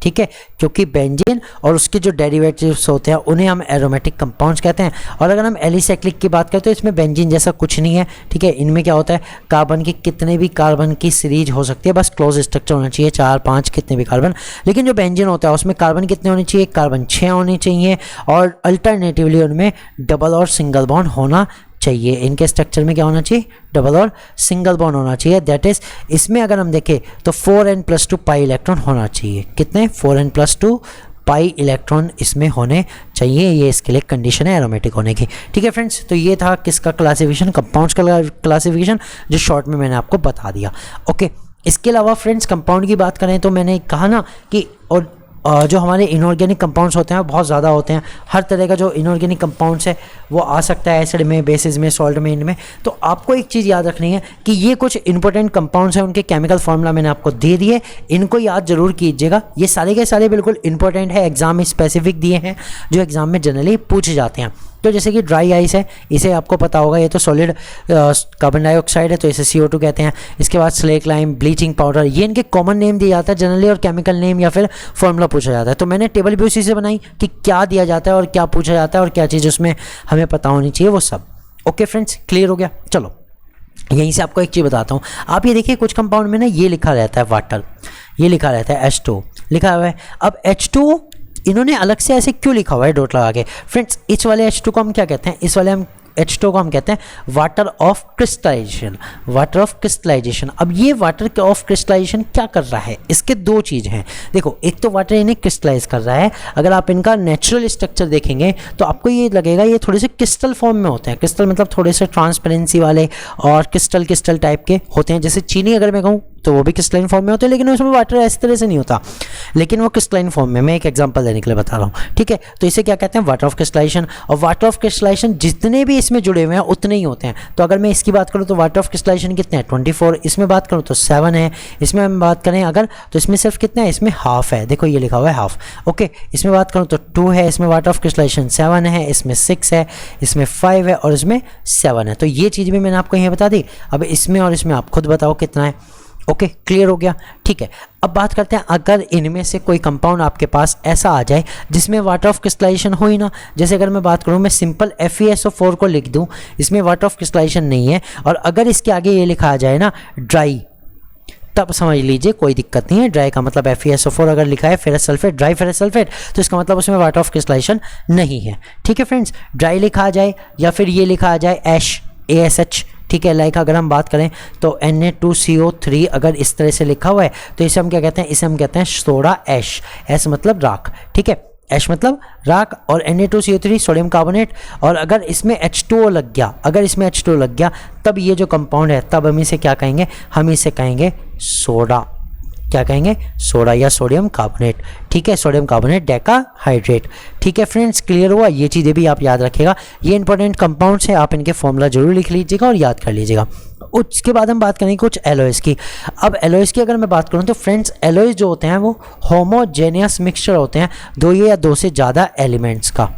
ठीक है, क्योंकि बेंजीन और उसके जो डेरिवेटिव्स होते हैं उन्हें हम एरोमेटिक कंपाउंड्स कहते हैं। और अगर हम एलिसाइक्लिक की बात करें तो इसमें बेंजीन जैसा कुछ नहीं है, ठीक है, इनमें क्या होता है? कार्बन की कितने भी कार्बन की सीरीज हो सकती है, बस क्लोज स्ट्रक्चर होना चाहिए, 4 5 कितने भी कार्बन। लेकिन जो बेंजीन होता है उसमें कार्बन कितने होने चाहिए? कार्बन 6 होने चाहिए, और अल्टरनेटिवली उनमें डबल और सिंगल बॉन्ड होना चाहिए। इनके स्ट्रक्चर में क्या होना चाहिए? डबल और सिंगल बॉन्ड होना चाहिए। दैट इज, इसमें अगर हम देखें तो 4n+2 पाई इलेक्ट्रॉन होना चाहिए। कितने? 4n+2 पाई इलेक्ट्रॉन इसमें होने चाहिए, ये इसके लिए कंडीशन है एरोमेटिक होने की, ठीक है फ्रेंड्स। तो ये था किसका क्लासिफिकेशन? कंपाउंड्स का क्लासिफिकेशन, जो शॉर्ट में मैंने आपको बता दिया। ओके, इसके अलावा फ्रेंड्स कंपाउंड की बात करें तो मैंने कहा ना कि और जो हमारे इनऑर्गेनिक कंपाउंड्स होते हैं बहुत ज़्यादा होते हैं। हर तरह का जो इनऑर्गेनिक कंपाउंड्स है वो आ सकता है एसिड में, बेसिस में, सॉल्ट में, इनमें। तो आपको एक चीज़ याद रखनी है कि ये कुछ इंपॉर्टेंट कंपाउंड्स हैं, उनके केमिकल फार्मूला मैंने आपको दे दिए, इनको याद जरूर कीजिएगा। ये सारे के सारे बिल्कुल इंपॉर्टेंट है, एग्जाम में स्पेसिफिक दिए हैं, जो एग्जाम में जनरली पूछे जाते हैं। तो जैसे कि ड्राई आइस है, इसे आपको पता होगा, ये तो सॉलिड कार्बन डाइऑक्साइड है, तो इसे CO2 कहते हैं। इसके बाद स्लेक लाइम, ब्लीचिंग पाउडर, ये इनके कॉमन नेम दिया जाता है जनरली, और केमिकल नेम या फिर फॉर्मूला पूछा जाता है। तो मैंने टेबल भी उसी से बनाई कि क्या दिया जाता है और क्या पूछा जाता है और क्या चीज़ उसमें हमें पता होनी चाहिए, वो सब। ओके फ्रेंड्स, क्लियर हो गया? चलो यहीं से आपको एक चीज़ बताता हूँ। आप ये देखिए, कुछ कंपाउंड में ना ये लिखा रहता है वाटर, ये लिखा रहता है H2 लिखा हुआ है। अब H2 इन्होंने अलग से ऐसे क्यों लिखा हुआ है डॉट लगा के? फ्रेंड्स, इस वाले H2 को हम क्या कहते हैं? इस वाले हम H2 को हम कहते हैं water of crystallisation, water of crystallisation. अब ये वाटर ऑफ क्रिस्टलाइजेशन क्या कर रहा है? इसके 2 चीज़ हैं। देखो, एक तो वाटर इन्हें क्रिस्टलाइज कर रहा है। अगर आप इनका नेचुरल स्ट्रक्चर देखेंगे तो आपको ये लगेगा ये थोड़े से क्रिस्टल फॉर्म में होते हैं। क्रिस्टल मतलब थोड़े से ट्रांसपेरेंसी वाले और क्रिस्टल टाइप के होते हैं। जैसे चीनी अगर मैं कहूँ तो वो भी क्रिस्टलाइन फॉर्म में होते हैं, लेकिन उसमें वाटर इस तरह से नहीं होता, लेकिन वो क्रिस्टलाइन फॉर्म में। मैं एक एग्जांपल देने के लिए बता रहा हूँ, ठीक है। तो इसे क्या कहते हैं? Water of crystallisation. और वाटर ऑफ क्रिस्टलाइजेशन जितने भी इसमें जुड़े हुए हैं उतने ही होते हैं। तो अगर मैं इसकी बात करूँ तो वाटर ऑफ क्रिस्टलाइजेशन कितने हैं? 24। इसमें बात करूँ तो 7 है। इसमें हम बात करें अगर तो इसमें सिर्फ कितना है? इसमें हाफ है। देखो ये लिखा हुआ है हाफ। ओके, इसमें बात करूँ तो 2 है। इसमें वाटर ऑफ क्रिस्टलाइजेशन 7 है। इसमें 6 है। इसमें 5 है और इसमें 7 है। तो ये चीज़ भी मैंने आपको यहाँ बता दी। अब इसमें और इसमें आप खुद बताओ कितना है। ओके, क्लियर हो गया? ठीक है। अब बात करते हैं, अगर इनमें से कोई कंपाउंड आपके पास ऐसा आ जाए जिसमें वाटर ऑफ क्रिस्टलाइजेशन हो ही ना, जैसे अगर मैं बात करूं, मैं सिंपल FeSO4 को लिख दूं, इसमें वाटर ऑफ क्रिस्टलाइजेशन नहीं है, और अगर इसके आगे ये लिखा आ जाए ना ड्राई, तब समझ लीजिए कोई दिक्कत नहीं है। ड्राई का मतलब FeSO4 अगर लिखा है ferrous sulphate, dry ferrous sulphate, तो इसका मतलब उसमें वाटर ऑफ क्रिस्टलाइजेशन नहीं है। ठीक है फ्रेंड्स, ड्राई लिखा आ जाए या फिर ये लिखा आ जाए ASH, ठीक है। लाइक अगर हम बात करें तो Na2CO3 अगर इस तरह से लिखा हुआ है तो इसे हम क्या कहते हैं? इसे हम कहते हैं सोडा ऐश। ऐश मतलब राख, ठीक है, ऐश मतलब राख, और Na2CO3 सोडियम कार्बोनेट। और अगर इसमें H2O लग गया, अगर इसमें H2O लग गया, तब ये जो कंपाउंड है तब हम इसे क्या कहेंगे? हम इसे कहेंगे सोडा। क्या कहेंगे, सोडा या सोडियम कार्बोनेट, ठीक है, सोडियम कार्बोनेट डेकाहाइड्रेट। ठीक है फ्रेंड्स, क्लियर हुआ, ये चीज़ें भी आप याद रखिएगा, ये इंपॉर्टेंट कंपाउंड्स हैं, आप इनके फॉर्मूला जरूर लिख लीजिएगा और याद कर लीजिएगा। उसके बाद हम बात करेंगे कुछ एलॉयज़ की। अब एलॉयज़ की अगर मैं बात करूँ तो फ्रेंड्स एलॉयज़ जो होते हैं वो होमोजेनियस मिक्सचर होते हैं दो या दो से ज़्यादा एलिमेंट्स का।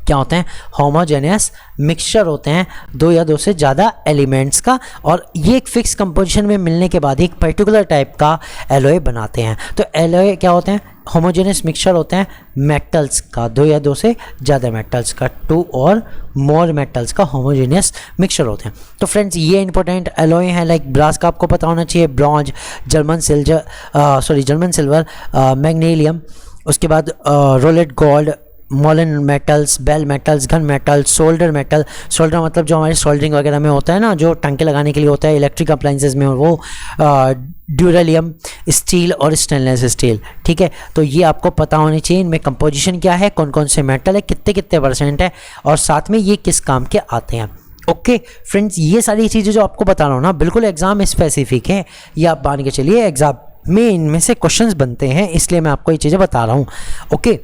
क्या होते हैं, होमोजेनियस मिक्सचर होते हैं दो या दो से ज़्यादा एलिमेंट्स का, और ये एक फिक्स कंपोजिशन में मिलने के बाद एक पर्टिकुलर टाइप का एलॉय बनाते हैं। तो एलॉय क्या होते हैं, होमोजेनियस मिक्सचर होते हैं मेटल्स का, दो या दो से ज़्यादा मेटल्स का, टू और मोर मेटल्स का होमोजेनियस मिक्सचर होते हैं। तो फ्रेंड्स ये इंपॉर्टेंट एलॉय हैं, लाइक ब्रास का आपको पता होना चाहिए, ब्रॉन्ज, जर्मन सिल्वर, मैग्नीशियम, उसके बाद roulette gold, मॉलन metals, bell metals, घन मेटल, सोल्डर मेटल, सोल्डर मतलब जो हमारे सोल्डरिंग वगैरह में होता है ना, जो टंके लगाने के लिए होता है इलेक्ट्रिक अप्लाइंसेस में, वो ड्यूरेलियम, स्टील और स्टेनलेस स्टील। ठीक है, तो ये आपको पता होनी चाहिए, इनमें कंपोजिशन क्या है, कौन कौन से मेटल है, कितने कितने परसेंट है, और साथ में ये किस काम के आते हैं। ओके फ्रेंड्स, ये सारी चीज़ें जो आपको बता रहा हूँ ना, बिल्कुल एग्जाम स्पेसिफिक है, ये आप मान के चलिए एग्जाम में इनमें से क्वेश्चंस बनते हैं, इसलिए मैं आपको ये चीज़ें बता रहा हूँ। ओके,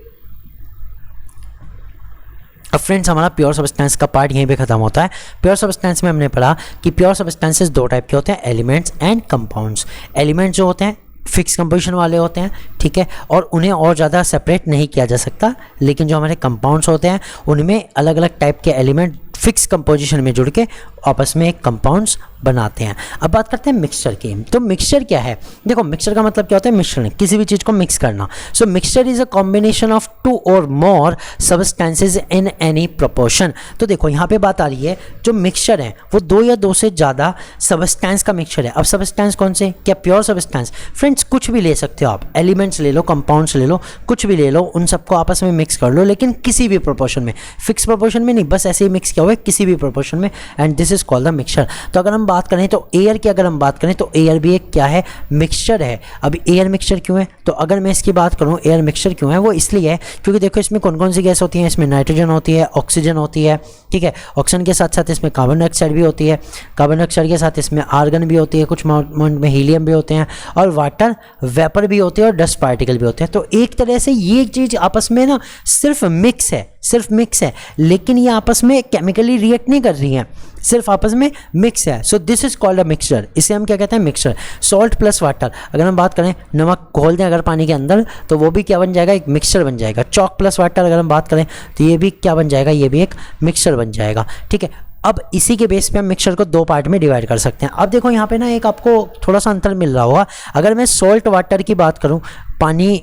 अब फ्रेंड्स हमारा प्योर सब्सटेंस का पार्ट यहीं पे खत्म होता है। प्योर सब्सटेंस में हमने पढ़ा कि प्योर सब्सटेंसेस दो टाइप के होते हैं, एलिमेंट्स एंड कंपाउंड्स। एलिमेंट्स जो होते हैं फिक्स कंपोजिशन वाले होते हैं, ठीक है, और उन्हें और ज़्यादा सेपरेट नहीं किया जा सकता, लेकिन जो हमारे कंपाउंड्स होते हैं उनमें अलग अलग टाइप के एलिमेंट फिक्स कंपोजिशन में जुड़ के आपस में एक कंपाउंड्स बनाते हैं। अब बात करते हैं मिक्सचर की। तो मिक्सचर क्या है, देखो मिक्सचर का मतलब क्या होता है, मिश्रण, किसी भी चीज़ को मिक्स करना। So mixture is a combination of two or more substances in any proportion. तो देखो यहाँ पे बात आ रही है, जो मिक्सचर है वो दो या दो से ज़्यादा सब्सटेंस का मिक्सचर है। अब सब्सटेंस कौन से, क्या प्योर सब्सटेंस, फ्रेंड्स कुछ भी ले सकते हो आप, एलिमेंट्स ले लो, कंपाउंड्स ले लो, कुछ भी ले लो, उन सबको आपस में मिक्स कर लो, लेकिन किसी भी प्रोपोर्शन में, फिक्स प्रोपोर्शन में नहीं, बस ऐसे ही मिक्स किया हुआ है किसी भी प्रोपोर्शन में, and this is called the mixture. तो अगर हम बात करें तो एयर की, अगर हम बात करें तो एयर भी एक क्या है, मिक्सचर है। अब एयर मिक्सचर क्यों है, तो अगर मैं इसकी बात करूं एयर मिक्सचर क्यों है, वो इसलिए है क्योंकि देखो इसमें कौन कौन सी गैस होती है, इसमें नाइट्रोजन होती है, ऑक्सीजन होती है, ठीक है, ऑक्सीजन के साथ साथ इसमें कार्बन डाइऑक्साइड भी होती है, कार्बन डाइऑक्साइड के साथ इसमें आर्गन भी होती है, कुछ अमाउंट में हीलियम भी होते हैं, और वाटर वेपर भी होते हैं, और डस्ट पार्टिकल भी होते हैं। तो एक तरह से ये चीज़ आपस में ना सिर्फ मिक्स है, लेकिन ये आपस में केमिकली रिएक्ट नहीं कर रही हैं, सिर्फ आपस में मिक्स है। So this is called a mixture, इसे हम क्या कहते हैं, मिक्सचर। सॉल्ट प्लस वाटर, अगर हम बात करें, नमक घोल दें अगर पानी के अंदर तो वो भी क्या बन जाएगा, एक मिक्सचर बन जाएगा। चॉक प्लस वाटर अगर हम बात करें तो ये भी क्या बन जाएगा, ये भी एक मिक्सचर बन जाएगा। ठीक है, अब इसी के बेस पे हम मिक्सचर को दो पार्ट में डिवाइड कर सकते हैं। अब देखो यहाँ पे ना एक आपको थोड़ा सा अंतर मिल रहा होगा। अगर मैं सॉल्ट वाटर की बात करूँ, पानी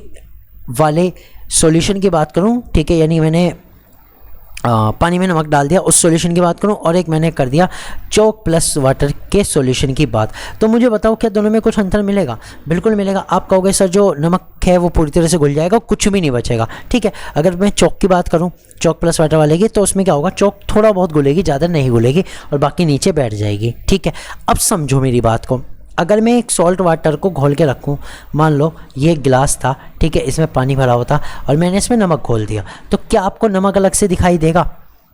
वाले सॉल्यूशन की बात करूँ, ठीक है, यानी मैंने पानी में नमक डाल दिया, उस सॉल्यूशन की बात करूं, और एक मैंने कर दिया चॉक प्लस वाटर के सॉल्यूशन की बात, तो मुझे बताओ क्या दोनों में कुछ अंतर मिलेगा? बिल्कुल मिलेगा। आप कहोगे सर जो नमक है वो पूरी तरह से घुल जाएगा, कुछ भी नहीं बचेगा। ठीक है, अगर मैं चॉक की बात करूं, चॉक प्लस वाटर वाले की, तो उसमें क्या होगा, चॉक थोड़ा बहुत घुलेगी, ज़्यादा नहीं घुलेगी, और बाकी नीचे बैठ जाएगी। ठीक है, अब समझो मेरी बात को। अगर मैं एक सॉल्ट वाटर को घोल के रखूं, मान लो ये गिलास था, ठीक है, इसमें पानी भरा हुआ था और मैंने इसमें नमक घोल दिया, तो क्या आपको नमक अलग से दिखाई देगा?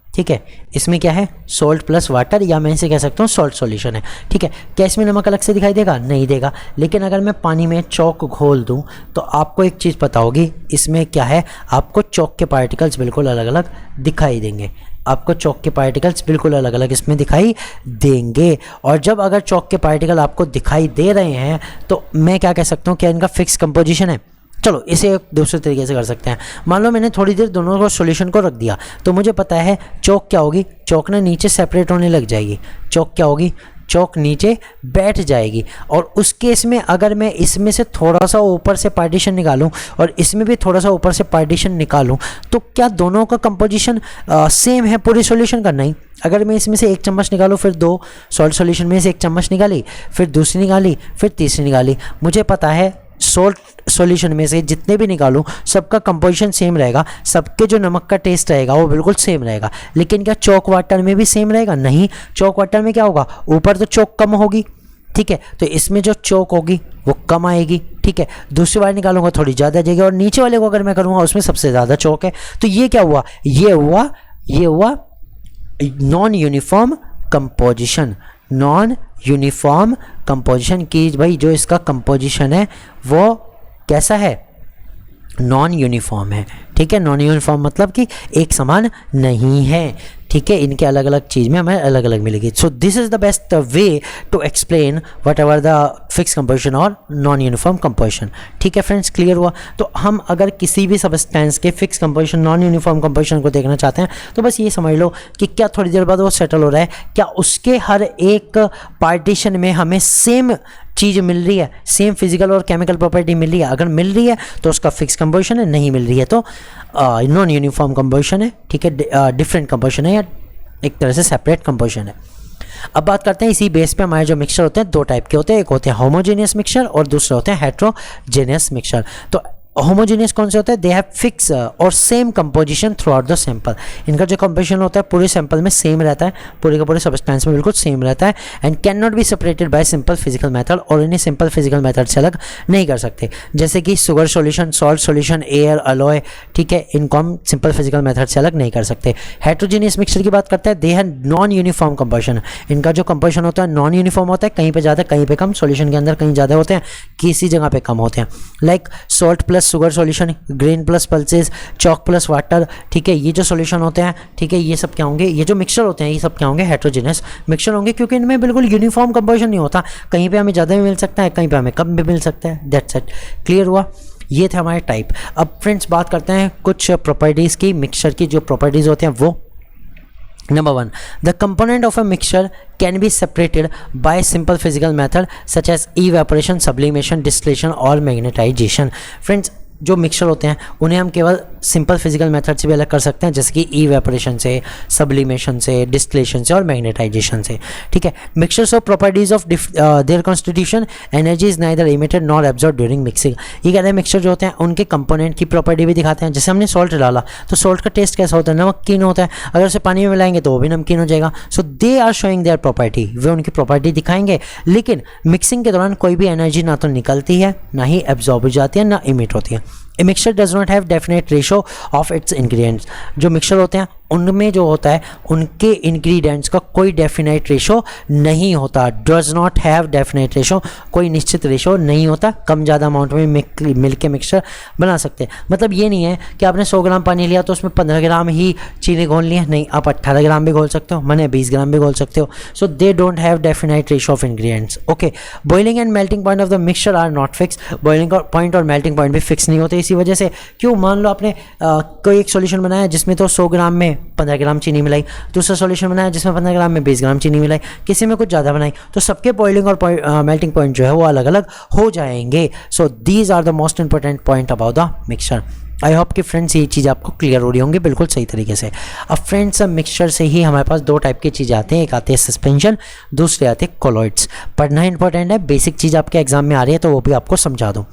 ठीक है, इसमें क्या है, सॉल्ट प्लस वाटर, या मैं इसे कह सकता हूँ सॉल्ट सॉल्यूशन है। ठीक है, क्या इसमें नमक अलग से दिखाई देगा? नहीं देगा। लेकिन अगर मैं पानी में चॉक घोल दूँ तो आपको एक चीज़ पता होगी, इसमें क्या है, आपको चॉक के पार्टिकल्स बिल्कुल अलग अलग दिखाई देंगे। आपको चॉक के पार्टिकल्स बिल्कुल अलग अलग इसमें दिखाई देंगे। और जब अगर चॉक के पार्टिकल आपको दिखाई दे रहे हैं तो मैं क्या कह सकता हूँ, क्या इनका फिक्स कंपोजिशन है? चलो इसे दूसरे तरीके से कर सकते हैं। मान लो मैंने थोड़ी देर दोनों को सॉल्यूशन को रख दिया, तो मुझे पता है चॉक क्या होगी, चॉक ना नीचे सेपरेट होने लग जाएगी। चॉक क्या होगी, चॉक नीचे बैठ जाएगी। और उस केस में अगर मैं इसमें से थोड़ा सा ऊपर से पार्टीशन निकालूं और इसमें भी थोड़ा सा ऊपर से पार्टीशन निकालूं, तो क्या दोनों का कंपोजिशन सेम है पूरे सॉल्यूशन का? नहीं। अगर मैं इसमें से एक चम्मच निकालूं, फिर दो सॉल्ट सॉल्यूशन में से एक चम्मच निकाली, फिर दूसरी निकाली, फिर तीसरी निकाली, मुझे पता है सॉल्ट सॉल्यूशन में से जितने भी निकालूं सबका कंपोजिशन सेम रहेगा, सबके जो नमक का टेस्ट रहेगा वो बिल्कुल सेम रहेगा। लेकिन क्या चॉक वाटर में भी सेम रहेगा? नहीं। चॉक वाटर में क्या होगा, ऊपर तो चॉक कम होगी, ठीक है, तो इसमें जो चॉक होगी वो कम आएगी। ठीक है, दूसरी बार निकालूंगा थोड़ी ज़्यादा जाएगी, और नीचे वाले को अगर मैं करूँगा उसमें सबसे ज़्यादा चॉक है। तो ये क्या हुआ, ये हुआ non uniform composition. Non uniform composition की भाई जो इसका कंपोजिशन है वो कैसा है, नॉन यूनिफॉर्म है। ठीक है, नॉन यूनिफॉर्म मतलब कि एक समान नहीं है। ठीक है, इनके अलग अलग चीज़ में हमें अलग अलग मिलेगी। So this is the best way to explain whatever the fix composition और नॉन यूनिफॉर्म कंपोजिशन। ठीक है फ्रेंड्स, क्लियर हुआ। तो हम अगर किसी भी सबस्टेंस के fix composition non uniform composition को देखना चाहते हैं तो बस ये समझ लो कि क्या थोड़ी देर बाद वो सेटल हो रहा है, क्या उसके हर एक पार्टीशन में हमें सेम चीज़ मिल रही है, same physical or chemical property मिल रही है। अगर मिल रही है तो उसका फिक्स कंपोजिशन है, नहीं मिल रही है तो नॉन यूनिफॉर्म कंपोजिशन है। ठीक है, डिफरेंट कंपोजिशन है या एक तरह से सेपरेट कंपोजिशन है। अब बात करते हैं इसी बेस पे हमारे जो मिक्सचर होते हैं दो टाइप के होते हैं, एक होते हैं होमोजेनियस मिक्सचर और दूसरे होते हैं हेट्रोजेनियस मिक्सचर। तो होमोजेनियस कौन से होते हैं, दे हैव फिक्स और same composition through out the sample. इनका जो कंपोजिशन होता है पूरे सैंपल में सेम रहता है, पूरे का पूरे सब्सटेंस में बिल्कुल सेम रहता है and can not be separated bye simple physical method, और इन्हें सिंपल फिजिकल मेथड से अलग नहीं कर सकते। जैसे कि sugar solution, salt solution, air, alloy, ठीक है, इनको हम सिंपल फिजिकल मेथड से अलग नहीं कर सकते। हेट्रोजेनियस मिक्सचर की बात करते हैं, they have non uniform composition. इनका जो कंपोजिशन होता है नॉन यूनिफॉर्म होता है, कहीं पे ज़्यादा कहीं पे कम, सॉल्यूशन के अंदर कहीं ज़्यादा होते हैं, किसी जगह पे कम होते हैं। Like salt plus sugar solution, grain plus pulses, chalk plus water. ठीक है, ये जो सॉल्यूशन होते हैं, ठीक है, ये सब क्या होंगे, ये जो मिक्सचर होते हैं ये सब क्या होंगे, हेट्रोजेनियस मिक्सचर होंगे, क्योंकि इनमें बिल्कुल यूनिफॉर्म कंपोजिशन नहीं होता। कहीं पे हमें ज़्यादा भी मिल सकता है, कहीं पे हमें कम भी मिल सकता है। दैट्स इट, क्लियर हुआ। ये थे हमारे टाइप। अब फ्रेंड्स बात करते हैं कुछ प्रॉपर्टीज़ की, मिक्सचर की जो प्रॉपर्टीज़ होते हैं वो। Number 1, the component of a mixture can be separated by simple physical method such as evaporation, sublimation, distillation और magnetization. Friends, जो मिक्सचर होते हैं उन्हें हम केवल सिंपल फिजिकल मेथड से भी अलग कर सकते हैं, जैसे कि इवेपोरेशन से, सब्लिमेशन से, डिस्टिलेशन से और मैग्नेटाइजेशन से। ठीक है, mixtures of properties of their constitution, energy is neither emitted nor absorb during mixing. ये कहते हैं मिक्सचर जो होते हैं उनके कंपोनेंट की प्रॉपर्टी भी दिखाते हैं। जैसे हमने सॉल्ट डाला तो सॉल्ट का टेस्ट कैसा होता है, नमकीन होता है, अगर उसे पानी में मिलाएंगे तो वो भी नमकीन हो जाएगा। So they are showing their property, वे उनकी प्रॉपर्टी दिखाएंगे, लेकिन मिक्सिंग के दौरान कोई भी एनर्जी ना तो निकलती है, ना ही एब्जॉर्ब हो जाती है, ना इमिट होती है। A mixture does not have definite ratio of its ingredients. जो मिक्सचर होते हैं उनमें जो होता है उनके इंग्रेडिएंट्स का कोई डेफिनेट रेशो नहीं होता। Does not have definite ratio, कोई निश्चित रेशो नहीं होता। कम ज़्यादा अमाउंट में मिल के मिक्सचर बना सकते हैं। मतलब ये नहीं है कि आपने 100 ग्राम पानी लिया तो उसमें 15 ग्राम ही चीनी घोल ली है, नहीं, आप 18 ग्राम भी घोल सकते हो, मैंने 20 ग्राम भी घोल सकते हो। So they don't have definite ratio of ingredients. Okay, boiling and melting point of the mixture are not fix. Boiling point और मेल्टिंग पॉइंट भी फिक्स नहीं होते। इसी वजह से क्यों, मान लो आपने कोई एक सॉल्यूशन बनाया जिसमें तो 100 ग्राम में 15 ग्राम चीनी मिलाई, दूसरा सॉल्यूशन बनाया जिसमें 15 ग्राम में 20 ग्राम चीनी मिलाई, किसी में कुछ ज़्यादा बनाई, तो सबके बॉइलिंग और मेल्टिंग पॉइंट जो है वो अलग अलग हो जाएंगे। So these are the most important point about the mixture. I hope कि फ्रेंड्स ये चीज़ आपको क्लियर हो रही होंगी बिल्कुल सही तरीके से। अब फ्रेंड्स मिक्सचर से ही हमारे पास दो टाइप की चीज़ें आती हैं, एक आती है सस्पेंशन, दूसरे आते हैं कोलॉइड्स। पढ़ना इंपॉर्टेंट है, बेसिक चीज़ आपके एग्जाम में आ रही है तो वो भी आपको समझा दूँ।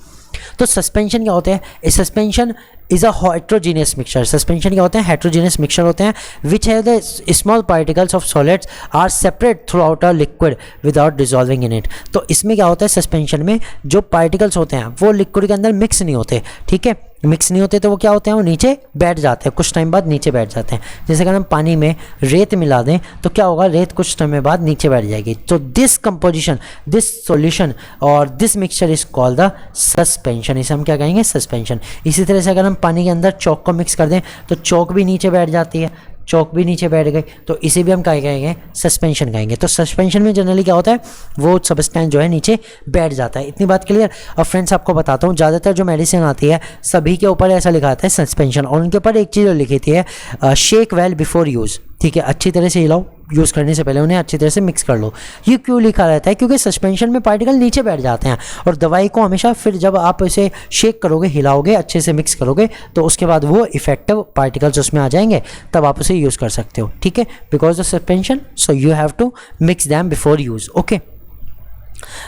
तो सस्पेंशन क्या होते हैं, a suspension is a heterogeneous mixture. Suspension क्या होते हैं, हेट्रोजीनियस मिक्सचर होते हैं which have the small particles of solids are separate throughout a liquid without dissolving in it. तो इसमें क्या होता है, सस्पेंशन में जो पार्टिकल्स होते हैं वो लिक्विड के अंदर मिक्स नहीं होते। ठीक है, मिक्स नहीं होते तो वो क्या होते हैं, वो नीचे बैठ जाते हैं, कुछ टाइम बाद नीचे बैठ जाते हैं। जैसे अगर हम पानी में रेत मिला दें तो क्या होगा, रेत कुछ समय बाद नीचे बैठ जाएगी। तो दिस कंपोजिशन, दिस सॉल्यूशन और this mixture is called the suspension. इसे हम क्या कहेंगे, सस्पेंशन। इसी तरह से अगर हम पानी के अंदर चौक को मिक्स कर दें तो चौक भी नीचे बैठ जाती है, चौक भी नीचे बैठ गई, तो इसे भी हम क्या कहेंगे, सस्पेंशन कहेंगे। तो सस्पेंशन में जनरली क्या होता है, वो सबस्टेंस जो है नीचे बैठ जाता है। इतनी बात क्लियर। अब फ्रेंड्स आपको बताता हूँ, ज़्यादातर जो मेडिसिन आती है सभी के ऊपर ऐसा लिखा आता है सस्पेंशन, और उनके ऊपर एक चीज़ लिखी थी है शेक वेल बिफोर यूज़। ठीक है, अच्छी तरह से हिलाओ, यूज़ करने से पहले उन्हें अच्छी तरह से मिक्स कर लो। ये क्यों लिखा रहता है, क्योंकि सस्पेंशन में पार्टिकल नीचे बैठ जाते हैं और दवाई को हमेशा फिर जब आप इसे शेक करोगे, हिलाओगे, अच्छे से मिक्स करोगे तो उसके बाद वो इफेक्टिव पार्टिकल्स उसमें आ जाएंगे, तब आप उसे यूज़ कर सकते हो। ठीक है, because the suspension, so you have to mix them before use. Okay,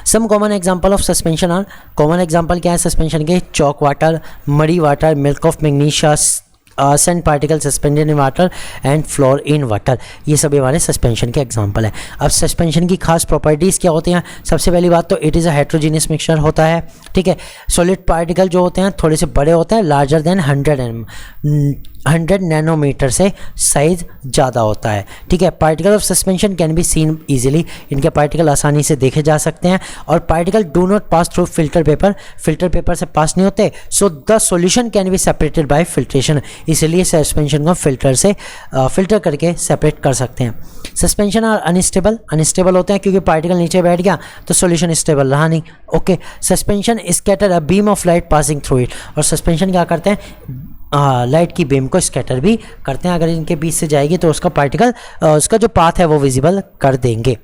some common example of suspension are, common example क्या है सस्पेंशन के, chalk water, muddy water, milk of magnesia, sand particle suspended in water and flour in water. ये सभी हमारे suspension के example हैं। अब suspension की खास प्रॉपर्टीज़ क्या होती हैं, सबसे पहली बात तो it is a heterogeneous mixture होता है। ठीक ठीक है। सॉलिड पार्टिकल जो होते हैं थोड़े से बड़े होते हैं, लार्जर देन 100 नैनोमीटर से साइज ज़्यादा होता है, ठीक है। Particle of suspension can be seen easily, इनके पार्टिकल आसानी से देखे जा सकते हैं। और particle do not pass through filter paper, filter paper से पास नहीं होते। So the solution can be separated by filtration, इसलिए सस्पेंशन को फिल्टर करके सेपरेट कर सकते हैं। सस्पेंशन आर अनस्टेबल, अनस्टेबल होते हैं क्योंकि पार्टिकल नीचे बैठ गया तो सॉल्यूशन स्टेबल रहा नहीं, okay. Suspension scatter a beam of light passing through it, और सस्पेंशन क्या करते हैं, लाइट की बीम को स्कैटर भी करते हैं। अगर इनके बीच से जाएगी तो उसका पार्टिकल उसका जो पाथ है वो विजिबल कर देंगे।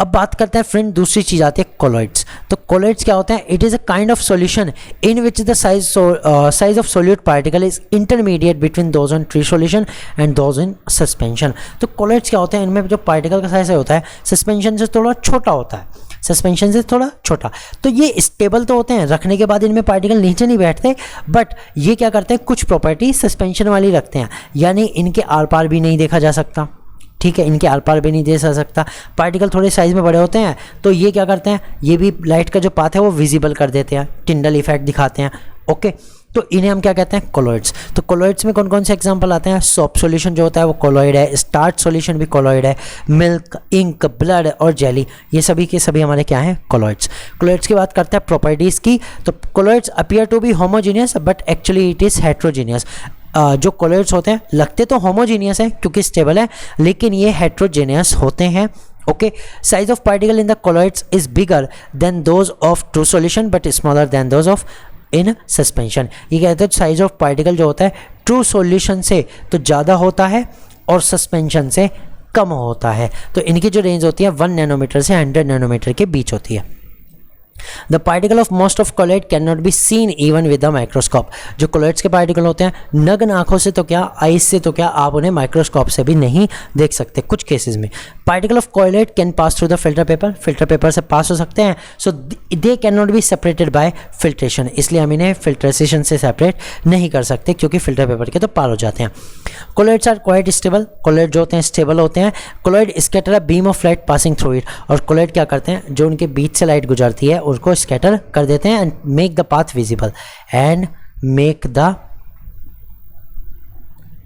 अब बात करते हैं फ्रेंड, दूसरी चीज़ आती है कोलॉइड्स। तो कोलॉइड्स क्या होते हैं, it is a kind of solution in which the size of solute particle is intermediate between those in tree solution and those in suspension. तो कोलॉइड्स क्या होते हैं, इनमें जो पार्टिकल का साइज होता है सस्पेंशन से थोड़ा छोटा होता है, सस्पेंशन से थोड़ा छोटा। तो ये स्टेबल तो होते हैं, रखने के बाद इनमें पार्टिकल नीचे नहीं बैठते, बट ये क्या करते हैं, कुछ प्रॉपर्टी सस्पेंशन वाली रखते हैं, यानी इनके आर पार भी नहीं देखा जा सकता, ठीक है। इनके आर पार भी नहीं दे सकता। पार्टिकल थोड़े साइज में बड़े होते हैं तो ये क्या करते हैं, ये भी लाइट का जो पाथ है वो विजिबल कर देते हैं, टिंडल इफेक्ट दिखाते हैं, ओके। तो इन्हें हम क्या कहते हैं, कोलॉइड्स। तो कोलॉइड्स में कौन कौन से एग्जांपल आते हैं, सोप सॉल्यूशन जो होता है वो कोलॉइड है, स्टार्च सॉल्यूशन भी कोलॉइड है, मिल्क, इंक, ब्लड और जेली, ये सभी के सभी हमारे क्या हैं, कोलॉइड्स। कोलॉइड्स की बात करते हैं प्रॉपर्टीज़ की। तो colloids appear to be homogeneous but actually it is heterogeneous. जो कोलॉइड्स होते हैं लगते तो होमोजीनियस है क्योंकि स्टेबल है, लेकिन ये हेट्रोजीनियस होते हैं, okay. Size of particle in the colloids is bigger than those of true solution but smaller than those of in suspension. ये कहते हैं साइज ऑफ पार्टिकल जो होता है ट्रू सॉल्यूशन से तो ज़्यादा होता है और सस्पेंशन से कम होता है। तो इनकी जो रेंज होती है 1 नैनोमीटर से 100 नैनोमीटर के बीच होती है। The particle of most of colloid can not be seen even with the microscope. जो कोलॉइड्स के पार्टिकल होते हैं नग्न आंखों से तो क्या, आइस से तो क्या, आप उन्हें माइक्रोस्कोप से भी नहीं देख सकते कुछ केसेस में। Particle of colloid can pass through the filter paper, filter paper से पास हो सकते हैं। So they can not be separated by filtration, इसलिए हम इन्हें फिल्ट्रेशन से सेपरेट नहीं कर सकते क्योंकि फिल्टर पेपर के तो पार हो जाते हैं। Colloids are quite stable, colloid जो होते हैं स्टेबल होते हैं। Colloid scatter a beam of light passing through it, और कोलॉइड क्या करते हैं, जो उनके बीच से लाइट गुजरती है उसको स्कैटर कर देते हैं and make the path visible, and make the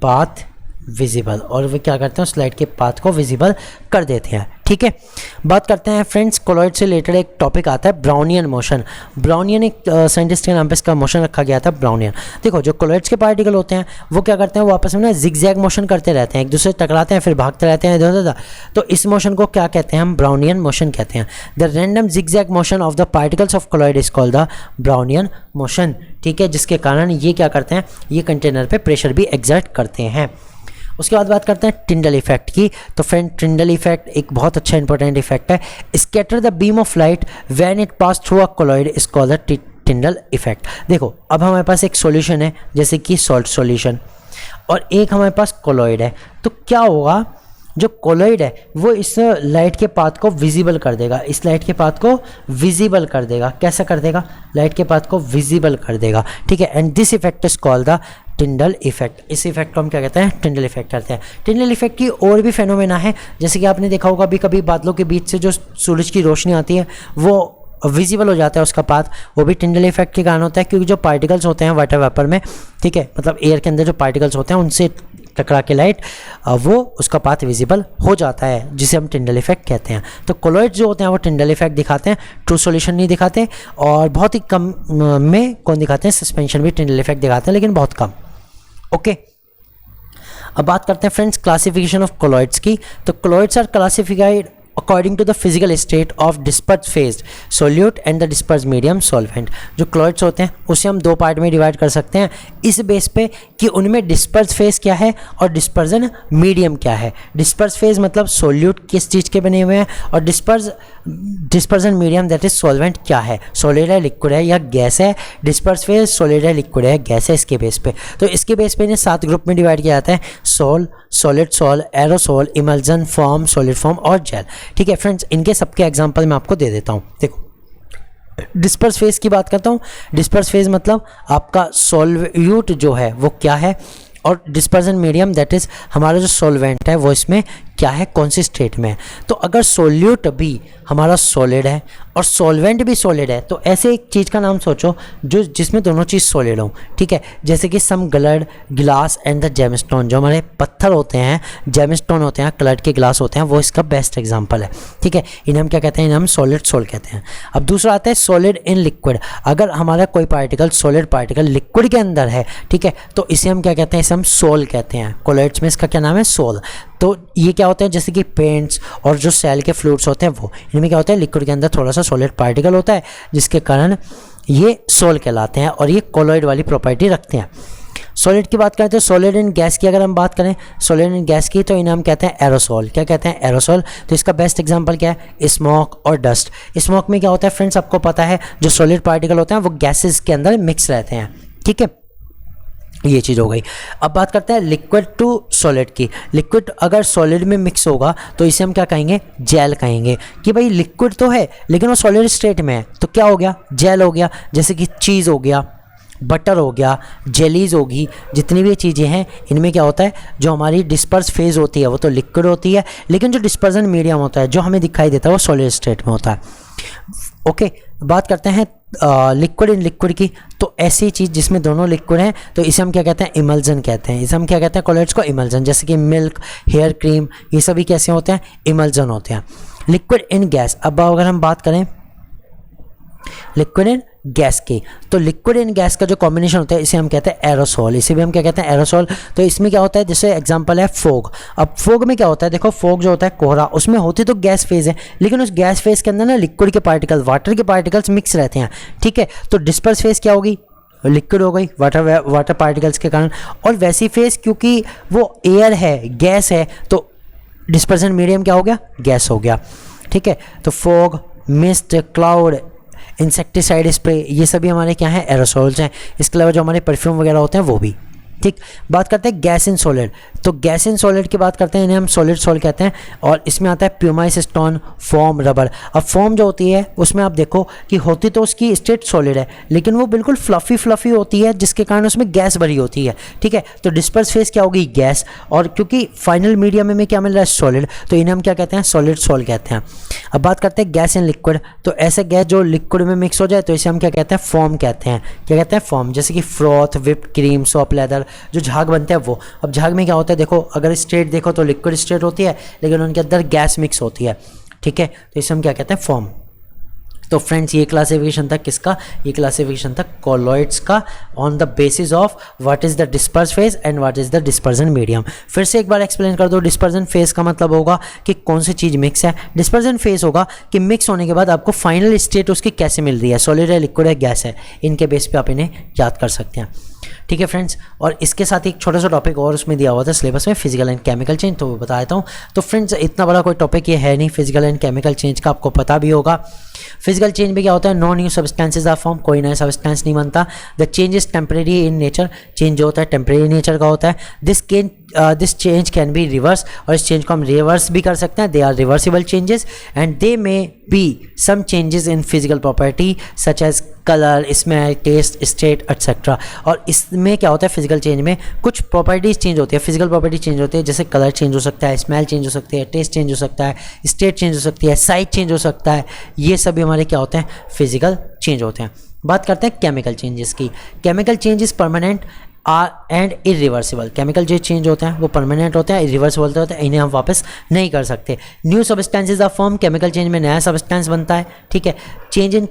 path visible, और वे क्या करते हैं उस लाइट के पाथ को विजिबल कर देते हैं, ठीक है। बात करते हैं फ्रेंड्स, कोलॉइड से रिलेटेड एक टॉपिक आता है ब्राउनियन मोशन। ब्राउनियन एक साइंटिस्ट के नाम पे इसका मोशन रखा गया था, ब्राउनियन। देखो जो कोलॉइड्स के पार्टिकल होते हैं वो क्या करते हैं, वो आपस में ना जिगजैग मोशन करते रहते हैं, एक दूसरे से टकराते हैं फिर भागते रहते हैं इधर उधर। तो इस मोशन को क्या कहते हैं, हम ब्राउनियन मोशन कहते हैं। The random zigzag motion of the particles of colloid is called the Brownian motion, ठीक है, जिसके कारण ये क्या करते हैं, ये कंटेनर पे प्रेशर भी एग्जर्ट करते हैं। उसके बाद बात करते हैं टिंडल इफेक्ट की। तो फ्रेंड टिंडल इफेक्ट एक बहुत अच्छा इंपॉर्टेंट इफेक्ट है। Scatter the beam of light when it pass through a colloid is called the Tyndall effect. देखो अब हमारे पास एक सॉल्यूशन है जैसे कि सॉल्ट सॉल्यूशन, और एक हमारे पास कोलॉइड है। तो क्या होगा, जो कोलॉइड है वो इस लाइट के पाथ को विजिबल कर देगा, इस लाइट के पाथ को विजिबल कर देगा। कैसा कर देगा, लाइट के पाथ को विजिबल कर देगा, ठीक है। And this effect is called the Tyndall effect. इस इफेक्ट को हम क्या कहते हैं, टिंडल इफेक्ट कहते हैं। टिंडल इफेक्ट की और भी फेनोमेना है, जैसे कि आपने देखा होगा कभी बादलों के बीच से जो सूरज की रोशनी आती है वो विजिबल हो जाता है उसका पाथ, वो भी टिंडल इफेक्ट के कारण होता है, क्योंकि जो पार्टिकल्स होते हैं वाटर वेपर में, ठीक है, मतलब एयर के अंदर जो पार्टिकल्स होते हैं उनसे टकरा के लाइट वो उसका पाथ विजिबल हो जाता है, जिसे हम टिंडल इफेक्ट कहते हैं। तो कोलॉइड जो होते हैं वो टिंडल इफेक्ट दिखाते हैं, ट्रू सॉल्यूशन नहीं दिखाते, और बहुत ही कम में कौन दिखाते हैं, सस्पेंशन भी टिंडल इफेक्ट दिखाते हैं, लेकिन बहुत कम, ओके। अब बात करते हैं फ्रेंड्स क्लासिफिकेशन ऑफ कोलॉइड्स की। तो colloids are classified according to the physical state of dispersed phase solute and the dispersed medium solvent। जो क्लोइड्स होते हैं उसे हम दो पार्ट में डिवाइड कर सकते हैं इस बेस पे कि उनमें डिस्पर्स फेज क्या है और डिस्पर्जन मीडियम क्या है। डिस्पर्स फेज मतलब सोल्यूट किस चीज़ के बने हुए हैं, और dispersion medium that is solvent क्या है, सॉलिड है, लिक्विड है या गैस है। डिस्पर्स फेज सॉलिड है, लिक्विड है, गैस है, इसके बेस पे। तो इसके बेस पे इन्हें 7 ग्रुप में डिवाइड किया जाता है, sol, solid sol, aerosol, emulsion form, solid form और जेल, ठीक है फ्रेंड्स। इनके सबके एग्जांपल मैं आपको दे देता हूँ। देखो डिस्पर्स फेज की बात करता हूँ। डिस्पर्स फेज मतलब आपका सॉल्यूट जो है वो क्या है, और डिस्पर्जन मीडियम दैट इज हमारा जो सॉल्वेंट है वो इसमें क्या है, कौन सी स्टेट में है। तो अगर सोल्यूट भी हमारा सॉलिड है और सॉल्वेंट भी सॉलिड है, तो ऐसे एक चीज़ का नाम सोचो जो जिसमें दोनों चीज़ सॉलिड हो, ठीक है। जैसे कि some coloured glass and the gemstone, जो हमारे पत्थर होते हैं, जेमस्टोन होते हैं, कलर्ड के ग्लास होते हैं, वो इसका बेस्ट एग्जाम्पल है, ठीक है। इन्हें हम क्या कहते हैं, इन्हें हम सॉलिड सोल कहते हैं। अब दूसरा आता है सॉलिड इन लिक्विड। अगर हमारा कोई पार्टिकल, सॉलिड पार्टिकल लिक्विड के अंदर है, ठीक है, तो इसे हम क्या कहते हैं, इसे हम सोल कहते हैं। कोलॉइड्स में इसका क्या नाम है, सोल। तो ये क्या होता है, जैसे कि पेंट्स और जो सेल के फ्लूइड्स होते हैं, वो इनमें क्या होता है, लिक्विड के अंदर थोड़ा सा सॉलिड पार्टिकल होता है, जिसके कारण ये सोल कहलाते हैं और ये कोलॉइड वाली प्रॉपर्टी रखते हैं। सॉलिड की बात करें तो सॉलिड इन गैस की अगर हम बात करें, सॉलिड इन गैस की, तो इन्हें हम कहते हैं एरोसोल। क्या कहते हैं, एरोसोल। तो इसका बेस्ट एग्जांपल क्या है, स्मोक और डस्ट। स्मोक में क्या होता है फ्रेंड्स, आपको पता है, जो सॉलिड पार्टिकल होते हैं वो गैसेस के अंदर मिक्स रहते हैं, ठीक है। ये चीज़ हो गई। अब बात करते हैं लिक्विड टू सॉलिड की। लिक्विड अगर सॉलिड में मिक्स होगा तो इसे हम क्या कहेंगे, जेल कहेंगे। कि भाई लिक्विड तो है लेकिन वो सॉलिड स्टेट में है, तो क्या हो गया, जेल हो गया। जैसे कि चीज़ हो गया, बटर हो गया, जेलीज होगी, जितनी भी चीज़ें हैं, इनमें क्या होता है, जो हमारी डिस्पर्स फेज होती है वो तो लिक्विड होती है, लेकिन जो डिस्पर्जन मीडियम होता है, जो हमें दिखाई देता है, वो सॉलिड स्टेट में होता है। ओके, बात करते हैं लिक्विड इन लिक्विड की। तो ऐसी चीज़ जिसमें दोनों लिक्विड हैं, तो इसे हम क्या कहते हैं, इमल्जन कहते हैं। इसे हम क्या कहते हैं, कोलॉइड्स को इमल्जन। जैसे कि मिल्क, हेयर क्रीम, ये सभी कैसे होते हैं, इमल्जन होते हैं। लिक्विड इन गैस, अब अगर हम बात करें लिक्विड इन गैस की, तो लिक्विड इन गैस का जो कॉम्बिनेशन होता है, इसे हम कहते हैं एरोसोल। इसे भी हम क्या कहते हैं, एरोसोल। तो इसमें क्या होता है, जैसे एग्जांपल है फोग। अब फोग में क्या होता है, देखो फोग जो होता है, कोहरा, उसमें होती तो गैस फेज है, लेकिन उस गैस फेज के अंदर ना लिक्विड के पार्टिकल, वाटर के पार्टिकल्स मिक्स रहते हैं, ठीक है। तो डिस्पर्स फेज क्या होगी, लिक्विड हो गई, वाटर पार्टिकल्स के कारण। और वैसी फेज क्योंकि वो एयर है, गैस है, तो डिस्पर्सन मीडियम क्या हो गया, गैस हो गया, ठीक है। तो fog, mist, cloud, insecticide spray, ये सभी हमारे क्या हैं, एरोसोल्स हैं। इसके अलावा जो हमारे परफ्यूम वगैरह होते हैं वो भी, ठीक। बात करते हैं गैस इन सॉलिड। तो गैस इन सॉलिड की बात करते हैं, इन्हें हम सॉलिड सोल कहते हैं। और इसमें आता है प्यूमाइस स्टोन, फोम, रबर। अब फोम जो होती है उसमें आप देखो कि होती तो उसकी स्टेट सॉलिड है, लेकिन वो बिल्कुल फ्लफी होती है, जिसके कारण उसमें गैस भरी होती है, ठीक है। तो डिस्पर्स फेज क्या होगी, गैस। और क्योंकि फाइनल मीडियम में क्या मिल रहा है, सॉलिड, तो इन्हें हम क्या कहते हैं, सॉलिड सोल कहते हैं। अब बात करते हैं गैस इन लिक्विड। तो ऐसे गैस जो लिक्विड में मिक्स हो जाए, तो इसे हम क्या कहते हैं, फोम कहते हैं। क्या कहते हैं, फोम। जैसे कि froth, whipped cream, soap, leather, जो झाग बनते हैं वो। अब झाग में क्या होता है, देखो अगर स्टेट देखो तो लिक्विड स्टेट होती है, लेकिन उनके अंदर गैस मिक्स होती है, ठीक है। तो इसे हम क्या कहते हैं, फोम। तो फ्रेंड्स ये क्लासिफिकेशन था किसका, ये क्लासिफिकेशन था कोलॉइड्स का, on the basis of what is the disperse phase and what is the dispersion medium. फिर से एक बार एक्सप्लेन कर दो। डिस्पर्जन फेज का मतलब होगा कि कौन सी चीज़ मिक्स है। डिस्पर्जन फेज होगा कि मिक्स होने के बाद आपको फाइनल स्टेट उसकी कैसे मिल रही है, सॉलिड है, लिक्विड है, गैस है। इनके बेस पे आप इन्हें याद कर सकते हैं, ठीक है फ्रेंड्स। और इसके साथ एक छोटा सा टॉपिक और उसमें दिया हुआ था सिलेबस में, फिजिकल एंड केमिकल चेंज, तो बता देता हूँ। तो फ्रेंड्स इतना बड़ा कोई टॉपिक ये है नहीं फिजिकल एंड केमिकल चेंज का, आपको पता भी होगा। फिजिकल चेंज में क्या होता है, no new substances are form, कोई नया सब्सटेंस नहीं बनता। The change is temporary in nature, change जो होता है टेम्परेरी नेचर का होता है। This change can be reverse, और इस चेंज को हम रिवर्स भी कर सकते हैं। They are reversible changes and they may be some changes in physical property such as colour, smell, taste, state etcetera. और इसमें क्या होता है, फिजिकल चेंज में कुछ प्रॉपर्टीज चेंज होती है, फिजिकल प्रॉपर्टी चेंज होती है, जैसे कलर चेंज हो सकता है, स्मेल चेंज हो सकती है, टेस्ट चेंज हो सकता है, स्टेट चेंज हो सकती है, साइज चेंज हो सकता है। ये सभी हमारे क्या होते हैं, फिजिकल चेंज होते हैं। बात करते हैं केमिकल चेंजेस की। Chemical changes permanent and irreversible. Chemical जो चेंज होते हैं वो परमानेंट होते हैं, इरिवर्सिबल होते हैं, इन्हें हम वापस नहीं कर सकते। New substances are form, chemical change में नया सब्सटेंस बनता है, ठीक है। चेंज इन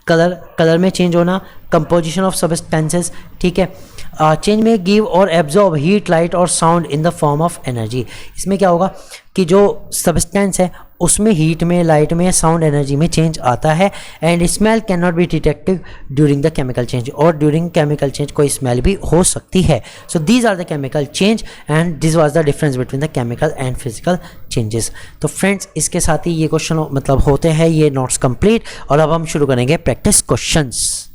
कलर में चेंज होना, कंपोजिशन ऑफ सब्सटेंसेस, ठीक है। चेंज में गिव और एब्जॉर्ब हीट, लाइट और sound in the form of energy. इसमें क्या होगा कि जो सब्सटेंस है उसमें हीट में, लाइट में, साउंड एनर्जी में चेंज आता है। And smell can not be detected during the chemical change, और ड्यूरिंग केमिकल चेंज कोई स्मेल भी हो सकती है। So these are the chemical change and this was the difference between the chemical and physical changes. तो friends इसके साथ ही ये क्वेश्चन मतलब होते हैं ये नोट्स कंप्लीट, और अब हम शुरू करेंगे प्रैक्टिस क्वेश्चंस।